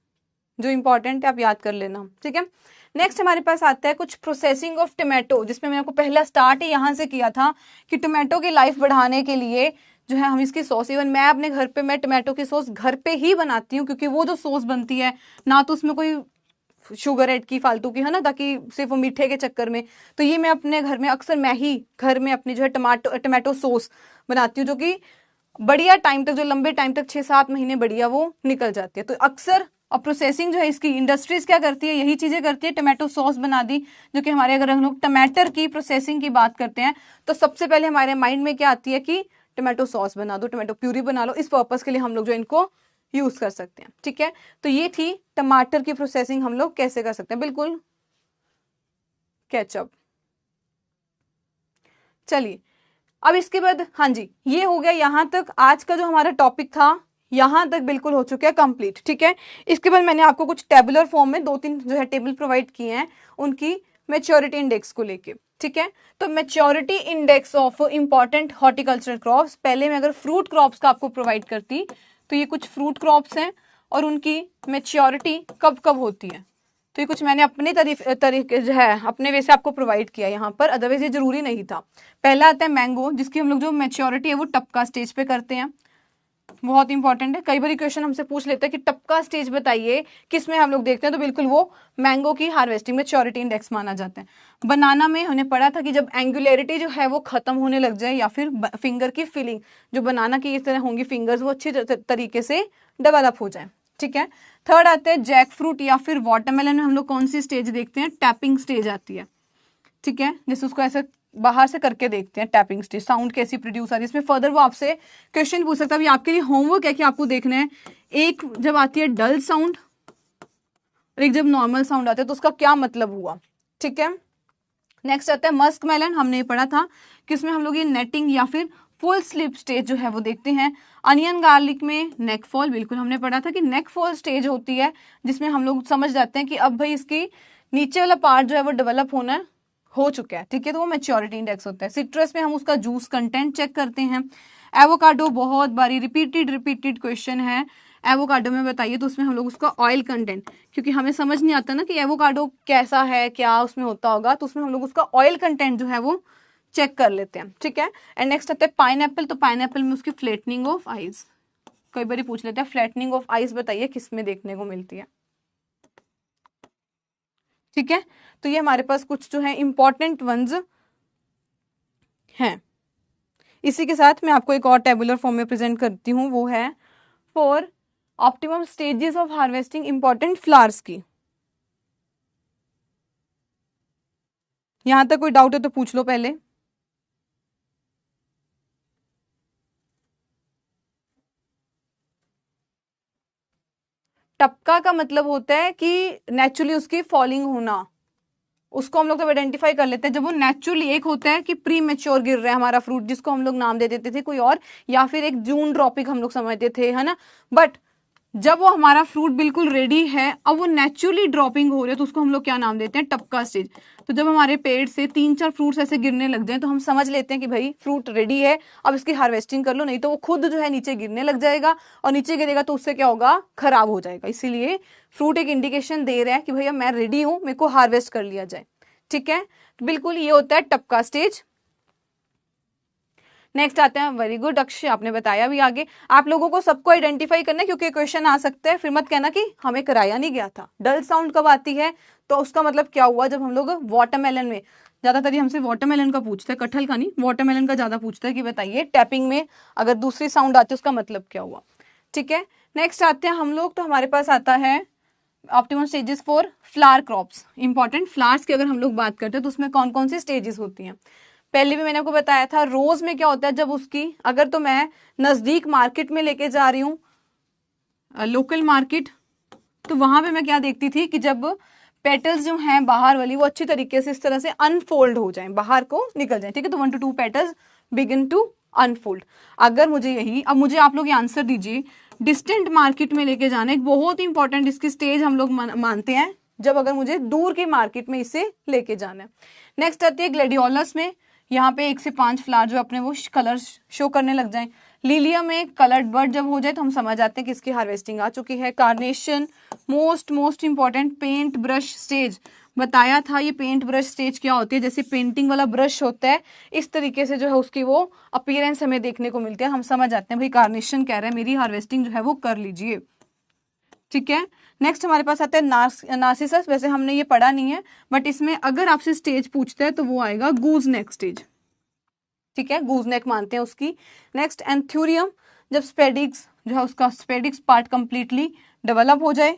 जो इंपॉर्टेंट है आप याद कर लेना, ठीक है। नेक्स्ट हमारे पास आता है कुछ प्रोसेसिंग ऑफ टोमेटो, जिसमें मैंने आपको पहला स्टार्ट ही यहाँ से किया था कि टोमेटो की लाइफ बढ़ाने के लिए जो है हम इसकी सॉस, इवन मैं अपने घर पे मैं टोमेटो की सॉस घर पे ही बनाती हूँ, क्योंकि वो जो सॉस बनती है ना तो उसमें कोई शुगर ऐड की फालतू की, है ना, ताकि सिर्फ वो मीठे के चक्कर में, तो ये मैं अपने घर में अक्सर मैं ही घर में अपनी जो है टमाटो सॉस बनाती हूँ, जो कि बढ़िया टाइम तक, जो लंबे टाइम तक 6-7 महीने बढ़िया वो निकल जाती है। तो अक्सर और प्रोसेसिंग जो है इसकी इंडस्ट्रीज क्या करती है, यही चीजें करती है। टोमेटो सॉस बना दी, जो कि हमारे, अगर हम लोग टमाटर की प्रोसेसिंग की बात करते हैं तो सबसे पहले हमारे माइंड में क्या आती है कि टोमेटो सॉस बना दो, टोमेटो प्यूरी बना लो। इस पर्पज के लिए हम लोग जो इनको यूज कर सकते हैं, ठीक है। तो ये थी टमाटर की प्रोसेसिंग हम लोग कैसे कर सकते हैं, बिल्कुल केचप। चलिए अब इसके बाद, हाँ जी, ये हो गया यहाँ तक आज का जो हमारा टॉपिक था, यहाँ तक बिल्कुल हो चुका है कंप्लीट, ठीक है। इसके बाद मैंने आपको कुछ टेबुलर फॉर्म में 2-3 जो है टेबल प्रोवाइड किए हैं उनकी मैच्योरिटी इंडेक्स को लेके, ठीक है। तो maturity index of important horticultural crops, पहले मैं अगर फ्रूट क्रॉप्स का आपको प्रोवाइड करती तो ये कुछ फ्रूट क्रॉप्स हैं और उनकी मैच्योरिटी कब कब होती है, तो ये कुछ मैंने अपने तरीके जो है अपने वे से आपको प्रोवाइड किया यहाँ पर, अदरवाइज ये जरूरी नहीं था। पहला आता है मैंगो, जिसकी हम लोग जो मैच्योरिटी है वो टपका स्टेज पे करते हैं, बहुत इंपॉर्टेंट है। कई बार क्वेश्चन हमसे पूछ लेते हैं कि टपका स्टेज बताइए किसमें हम लोग देखते हैं, तो बिल्कुल वो मैंगो की हार्वेस्टिंग मैच्योरिटी इंडेक्स माना जाता है। बनाना में हमने पढ़ा था कि जब एंगुलरिटी जो है वो खत्म होने लग जाए, या फिर फिंगर की फिलिंग जो बनाना की इस तरह होंगी फिंगर्स, वो अच्छी तरीके से डेवलप हो जाए, ठीक है। थर्ड आते हैं जैक फ्रूट या फिर वाटरमेलन में हम लोग कौन सी स्टेज देखते हैं, टैपिंग स्टेज आती है, ठीक है। जैसे उसको ऐसे बाहर से करके देखते हैं टैपिंग स्टेज, साउंड कैसी प्रोड्यूस आ रही है, इसमें फर्दर वो आपसे क्वेश्चन पूछ सकता है। आपके लिए होमवर्क है कि आपको देखना है एक जब आती है डल साउंड और एक जब नॉर्मल साउंड आता है तो उसका क्या मतलब हुआ, ठीक है। नेक्स्ट आता है मस्क मेलन, हमने पढ़ा था कि उसमें हम लोग ये नेटिंग या फिर फुल स्लिप स्टेज जो है वो देखते हैं। अनियन गार्लिक में नेक फॉल, बिल्कुल हमने पढ़ा था कि नेक फॉल स्टेज होती है, जिसमें हम लोग समझ जाते हैं कि अब भाई इसकी नीचे वाला पार्ट जो है वो डेवलप होना हो चुका है, ठीक है, तो वो मैच्योरिटी इंडेक्स होता है। सिट्रस में हम उसका जूस कंटेंट चेक करते हैं। एवोकाडो बहुत बारी रिपीटेड क्वेश्चन है, एवोकाडो में बताइए, तो उसमें हम लोग उसका ऑयल कंटेंट, क्योंकि हमें समझ नहीं आता ना कि एवोकाडो कैसा है, क्या उसमें होता होगा, तो उसमें हम लोग उसका ऑयल कंटेंट जो है वो चेक कर लेते हैं, ठीक है। एंड नेक्स्ट आता है पाइनएप्पल, तो पाइनएप्पल में उसकी फ्लेटनिंग ऑफ आइज, कई बार पूछ लेते हैं फ्लैटनिंग ऑफ आइस बताइए किस में देखने को मिलती है। ठीक है, तो ये हमारे पास कुछ जो है इंपॉर्टेंट वंस हैं। इसी के साथ मैं आपको एक और टेबुलर फॉर्म में प्रेजेंट करती हूँ, वो है for optimum stages of harvesting important flowers की। यहां तक कोई डाउट है तो पूछ लो पहले। टपका का मतलब होता है कि नेचुरली उसकी फॉलिंग होना, उसको हम लोग तो आइडेंटिफाई कर लेते हैं जब वो नेचुरली, एक होता है कि प्री मेच्योर गिर रहा है हमारा फ्रूट जिसको हम लोग नाम दे देते थे कोई और, या फिर एक जून ड्रॉपिंग हम लोग समझते थे, है ना। बट जब वो हमारा फ्रूट बिल्कुल रेडी है, अब वो नेचुरली ड्रॉपिंग हो रही है, तो उसको हम लोग क्या नाम देते हैं, टपका स्टेज। तो जब हमारे पेड़ से 3-4 फ्रूट्स ऐसे गिरने लग जाए तो हम समझ लेते हैं कि भाई फ्रूट रेडी है, अब इसकी हार्वेस्टिंग कर लो, नहीं तो वो खुद जो है नीचे गिरने लग जाएगा, और नीचे गिरेगा तो उससे क्या होगा, खराब हो जाएगा। इसीलिए फ्रूट एक इंडिकेशन दे रहा है कि भैया मैं रेडी हूं, मेरे को हार्वेस्ट कर लिया जाए। ठीक है, तो बिल्कुल ये होता है टपका स्टेज। नेक्स्ट आते हैं, वेरी गुड अक्षय, आपने बताया भी आगे। आप लोगों को सबको आइडेंटिफाई करना है क्योंकि क्वेश्चन आ सकते हैं, फिर मत कहना कि हमें कराया नहीं गया था। डल साउंड कब आती है तो उसका मतलब क्या हुआ, जब हम लोग वाटरमेलन में, ज्यादातर हमसे वाटरमेलन का पूछता है, कटहल का नहीं, वाटरमेलन का ज्यादा पूछता है कि बताइए टैपिंग में अगर दूसरी साउंड आती है उसका मतलब क्या हुआ। ठीक है, नेक्स्ट आते हैं हम लोग, तो हमारे पास आता है optimum stages for flower crops. Important flowers की अगर हम लोग बात करते हैं तो उसमें कौन कौन सी स्टेजेस होती हैं। पहले भी मैंने आपको बताया था, रोज में क्या होता है, जब उसकी अगर तो मैं नजदीक मार्केट में लेके जा रही हूँ, लोकल मार्केट, तो वहां पे मैं क्या देखती थी कि जब पेटल्स जो हैं बाहर वाली वो अच्छी तरीके से इस तरह से अनफोल्ड हो जाएं, बाहर को निकल जाएं। ठीक है, तो 1 to 2 petals begin to unfold. अगर मुझे यही, अब मुझे आप लोग ये आंसर दीजिए, डिस्टेंट मार्केट में लेके जाना एक बहुत इंपॉर्टेंट इसकी स्टेज हम लोग मानते हैं, जब अगर मुझे दूर की मार्केट में इसे लेके जाना है। नेक्स्ट आती है ग्लेडियोलस में, यहाँ पे 1 से 5 फ्लावर जो अपने वो कलर शो करने लग जाएं। लिलिया में कलर्ड बर्ड जब हो जाए तो हम समझ आते हैं कि इसकी हार्वेस्टिंग आ चुकी है। Carnation most important paint brush stage, बताया था ये पेंट ब्रश स्टेज क्या होती है, जैसे पेंटिंग वाला ब्रश होता है इस तरीके से जो है उसकी वो अपीयरेंस हमें देखने को मिलती है, हम समझ आते हैं भाई कार्नेशन कह रहे हैं मेरी हार्वेस्टिंग जो है वो कर लीजिए। ठीक है, नेक्स्ट हमारे पास आता है नार्सिसस, वैसे हमने ये पढ़ा नहीं है बट इसमें अगर आपसे स्टेज पूछता है तो वो आएगा गूज नेक स्टेज। ठीक है, गूज नेक मानते हैं उसकी। नेक्स्ट एंथ्यूरियम, जब स्पेडिक्स जो है उसका स्पेडिक्स पार्ट कंप्लीटली डेवलप हो जाए।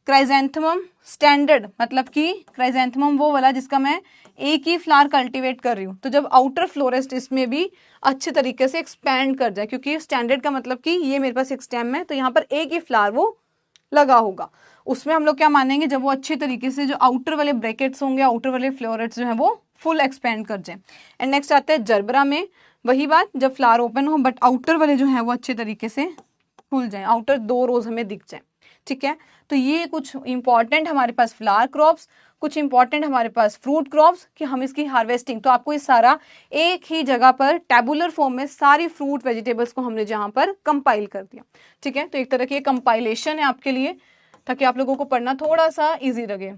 क्राइजेंथमम स्टैंडर्ड, मतलब कि क्राइजेंथमम वो वाला जिसका मैं एक ही फ्लावर कल्टीवेट कर रही हूँ, तो जब आउटर फ्लोरेस्ट इसमें भी अच्छे तरीके से एक्सपैंड कर जाए, क्योंकि स्टैंडर्ड का मतलब कि ये मेरे पास एक स्टेम है तो यहाँ पर एक ही फ्लावर वो लगा होगा, उसमें हम लोग क्या मानेंगे, जब वो अच्छे तरीके से जो आउटर वाले ब्रैकेट्स होंगे, आउटर वाले फ्लोरेट्स जो है वो फुल एक्सपेंड कर जाए। एंड नेक्स्ट आता है जर्बरा में, वही बात, जब फ्लावर ओपन हो बट आउटर वाले जो है वो अच्छे तरीके से खुल जाए, आउटर 2 रोज हमें दिख जाए। ठीक है, तो ये कुछ इंपॉर्टेंट हमारे पास फ्लावर क्रॉप्स, कुछ इंपॉर्टेंट हमारे पास फ्रूट क्रॉप्स कि हम इसकी हार्वेस्टिंग, तो आपको ये सारा एक ही जगह पर टेबुलर फॉर्म में सारी फ्रूट वेजिटेबल्स को हमने जहां पर कंपाइल कर दिया। ठीक है, तो एक तरह की कंपाइलेशन है आपके लिए ताकि आप लोगों को पढ़ना थोड़ा सा इजी लगे।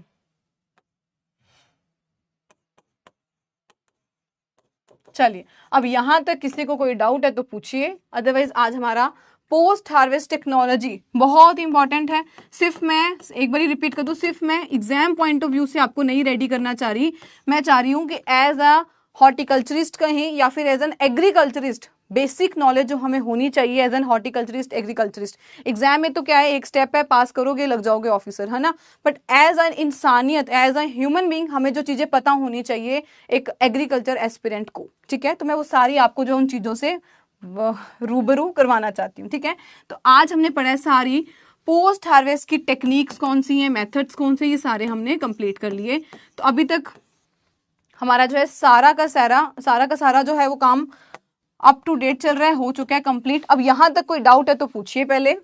चलिए, अब यहां तक किसी को कोई डाउट है तो पूछिए, अदरवाइज आज हमारा पोस्ट हार्वेस्ट टेक्नोलॉजी बहुत इंपॉर्टेंट है। सिर्फ मैं एक बार रिपीट कर दूं, सिर्फ मैं एग्जाम पॉइंट ऑफ व्यू से आपको नहीं रेडी करना चाह रही, मैं चाह रही हूं कि एज अ हॉर्टिकल्चरिस्ट कहें या फिर as an agriculturist, basic knowledge जो हमें होनी चाहिए as an horticulturist agriculturist. Exam में तो क्या है, एक स्टेप है, पास करोगे लग जाओगे ऑफिसर, है ना, बट एज एन इंसानियत, एज अ ह्यूमन बीइंग हमें जो चीजें पता होनी चाहिए एक एग्रीकल्चर एस्पिरेंट को। ठीक है, तो मैं वो सारी आपको जो उन चीजों से रूबरू करवाना चाहती हूँ। ठीक है, तो आज हमने पढ़ा है सारी पोस्ट हार्वेस्ट की टेक्निक्स कौन सी हैं, मेथड्स कौन से, ये सारे हमने कंप्लीट कर लिए। तो अभी तक हमारा जो है सारा का सारा जो है वो काम अप टू डेट चल रहा है, हो चुका है कंप्लीट। अब यहां तक कोई डाउट है तो पूछिए पहले।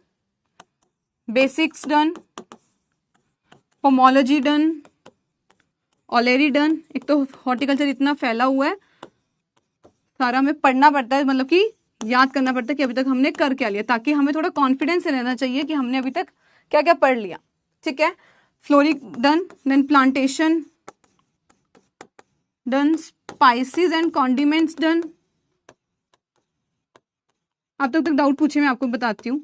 बेसिक्स डन, पोमोलॉजी डन, ऑलेरी डन। एक तो हॉर्टिकल्चर इतना फैला हुआ है, सारा हमें पढ़ना पड़ता है, मतलब कि याद करना पड़ता है कि अभी तक हमने कर क्या लिया, ताकि हमें थोड़ा कॉन्फिडेंस रहना चाहिए कि हमने अभी तक क्या क्या पढ़ लिया। ठीक है, floric done, then plantation done, spices and condiments done. अब तक डाउट पूछे, मैं आपको बताती हूँ।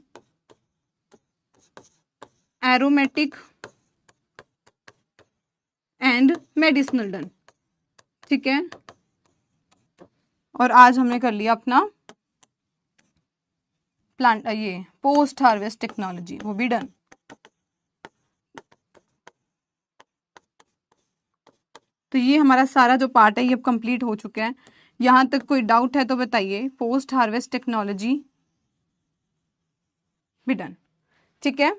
एरोमेटिक एंड मेडिसिनल डन, ठीक है। और आज हमने कर लिया अपना प्लांट ये पोस्ट हार्वेस्ट टेक्नोलॉजी, वो भी डन। तो ये हमारा सारा जो पार्ट है ये अब कंप्लीट हो चुका है। यहां तक कोई डाउट है तो बताइए। पोस्ट हार्वेस्ट टेक्नोलॉजी भी डन, ठीक है।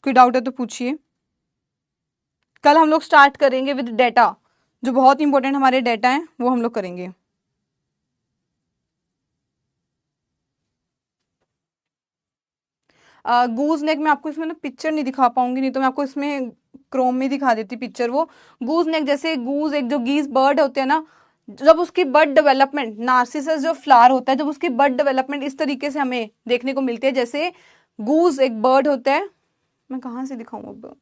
कोई डाउट है तो पूछिए। कल हम लोग स्टार्ट करेंगे विद डेटा, जो बहुत इंपॉर्टेंट हमारे डेटा हैं वो हम लोग करेंगे। गूज नेक में आपको इसमें ना पिक्चर नहीं दिखा पाऊंगी, नहीं तो मैं आपको इसमें क्रोम में दिखा देती पिक्चर। वो गूज नेक जैसे गूज एक जो गीज बर्ड होते हैं ना, जब उसकी बर्ड डेवलपमेंट, नार्सिसस जो फ्लावर होता है, जब उसकी बर्ड डेवलपमेंट इस तरीके से हमें देखने को मिलती है, जैसे गूज एक बर्ड होता है। मैं कहाँ से दिखाऊं अब,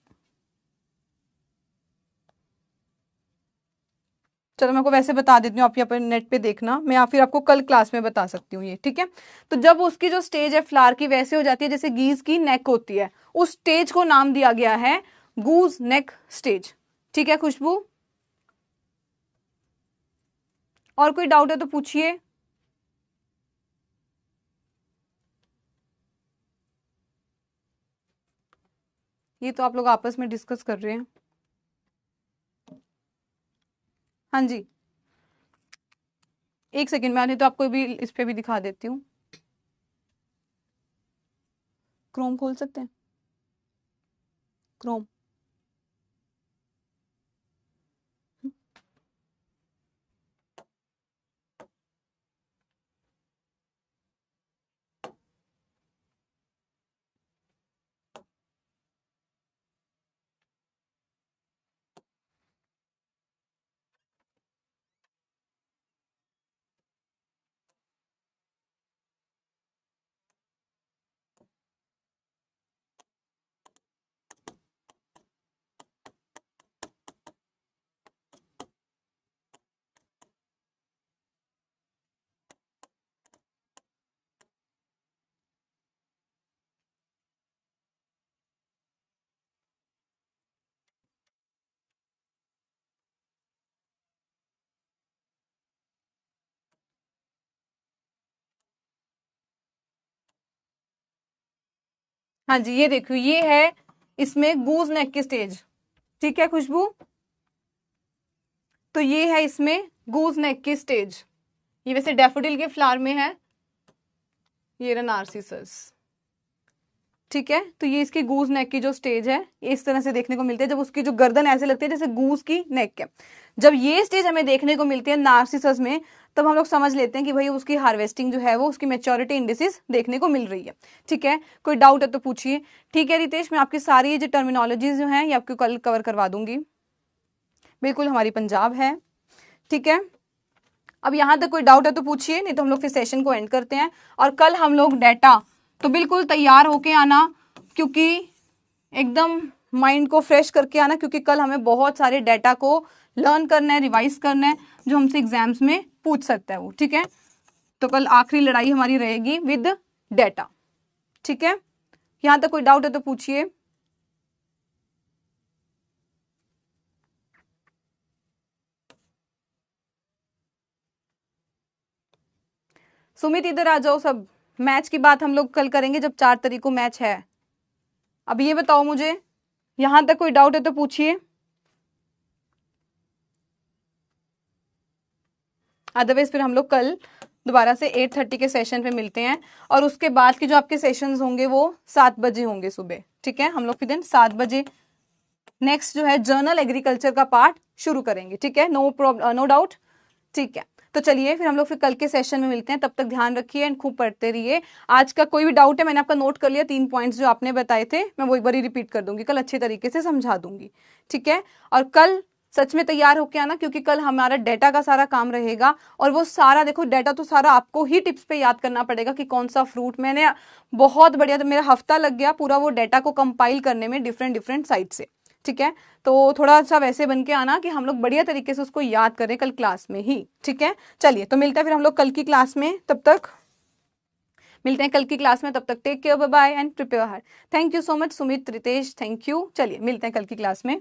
चलो मैं आपको वैसे बता देती हूँ, आप यहाँ पर नेट पे देखना, मैं या फिर आपको कल क्लास में बता सकती हूँ ये, ठीक है। तो जब उसकी जो स्टेज है फ्लावर की वैसे हो जाती है जैसे गीज की नेक होती है, उस स्टेज को नाम दिया गया है गूज नेक स्टेज, ठीक है खुशबू। और कोई डाउट है तो पूछिए। ये तो आप लोग आपस में डिस्कस कर रहे हैं। हाँ जी, एक सेकेंड में, नहीं तो आपको भी इस पे भी दिखा देती हूँ। क्रोम खोल सकते हैं, क्रोम। हाँ जी, ये देखो, ये है इसमें गूज नेक की स्टेज, ठीक है खुशबू। तो ये है इसमें गूज नेक की स्टेज, ये वैसे डैफोडिल के फ्लावर में है, ये रहा नार्सिसस, ठीक है। तो ये इसकी गूज नेक की जो स्टेज है ये इस तरह से देखने को मिलती है, जब उसकी जो गर्दन ऐसे लगती है जैसे गूज की नेक है। जब ये स्टेज हमें देखने को मिलती है नार्सिसस में, तब हम लोग समझ लेते हैं कि भाई उसकी हार्वेस्टिंग जो है वो उसकी मेच्योरिटी इंडिसेस देखने को मिल रही है, ठीक है। कोई डाउट है तो पूछिए। ठीक है रितेश, मैं आपकी सारी जो टर्मिनोलॉजीज जो है ये आपको कल कवर करवा दूंगी, बिल्कुल हमारी पंजाब है, ठीक है। अब यहां तक कोई डाउट है तो पूछिए, नहीं तो हम लोग फिर सेशन को एंड करते हैं। और कल हम लोग डेटा, तो बिल्कुल तैयार होके आना, क्योंकि एकदम माइंड को फ्रेश करके आना, क्योंकि कल हमें बहुत सारे डेटा को लर्न करना है, रिवाइज करना है, जो हमसे एग्जाम्स में पूछ सकता है वो, ठीक है। तो कल आखिरी लड़ाई हमारी रहेगी विद डेटा, ठीक है। यहां तक कोई डाउट है तो पूछिए। सुमित इधर आ जाओ सब, मैच की बात हम लोग कल करेंगे जब 4 तारीख को मैच है। अब ये बताओ मुझे, यहां तक कोई डाउट है तो पूछिए, अदरवाइज फिर हम लोग कल दोबारा से 8:30 के सेशन पे मिलते हैं। और उसके बाद के जो आपके सेशंस होंगे वो 7 बजे होंगे सुबह, ठीक है। हम लोग फिर दिन 7 बजे नेक्स्ट जो है जर्नल एग्रीकल्चर का पार्ट शुरू करेंगे, ठीक है। नो प्रॉब्लम, नो डाउट, ठीक है। तो चलिए फिर हम लोग फिर कल के सेशन में मिलते हैं, तब तक ध्यान रखिए एंड खूब पढ़ते रहिए। आज का कोई भी डाउट है, मैंने आपका नोट कर लिया, 3 पॉइंट्स जो आपने बताए थे मैं वो एक बार रिपीट कर दूंगी, कल अच्छे तरीके से समझा दूंगी, ठीक है। और कल सच में तैयार होके आना, क्योंकि कल हमारा डेटा का सारा काम रहेगा। और वो सारा देखो डेटा तो सारा आपको ही टिप्स पे याद करना पड़ेगा कि कौन सा फ्रूट, मैंने बहुत बढ़िया, तो मेरा हफ्ता लग गया पूरा वो डेटा को कंपाइल करने में डिफरेंट डिफरेंट साइट से, ठीक है। तो थोड़ा सा वैसे बन के आना कि हम लोग बढ़िया तरीके से उसको याद करें कल क्लास में ही, ठीक है। चलिए तो मिलते हैं फिर हम लोग कल की क्लास में, तब तक मिलते हैं कल की क्लास में, तब तक take care, bye bye and prepare hard. Thank you so much Sumit, Ritesh, thank you. चलिए मिलते हैं कल की क्लास में।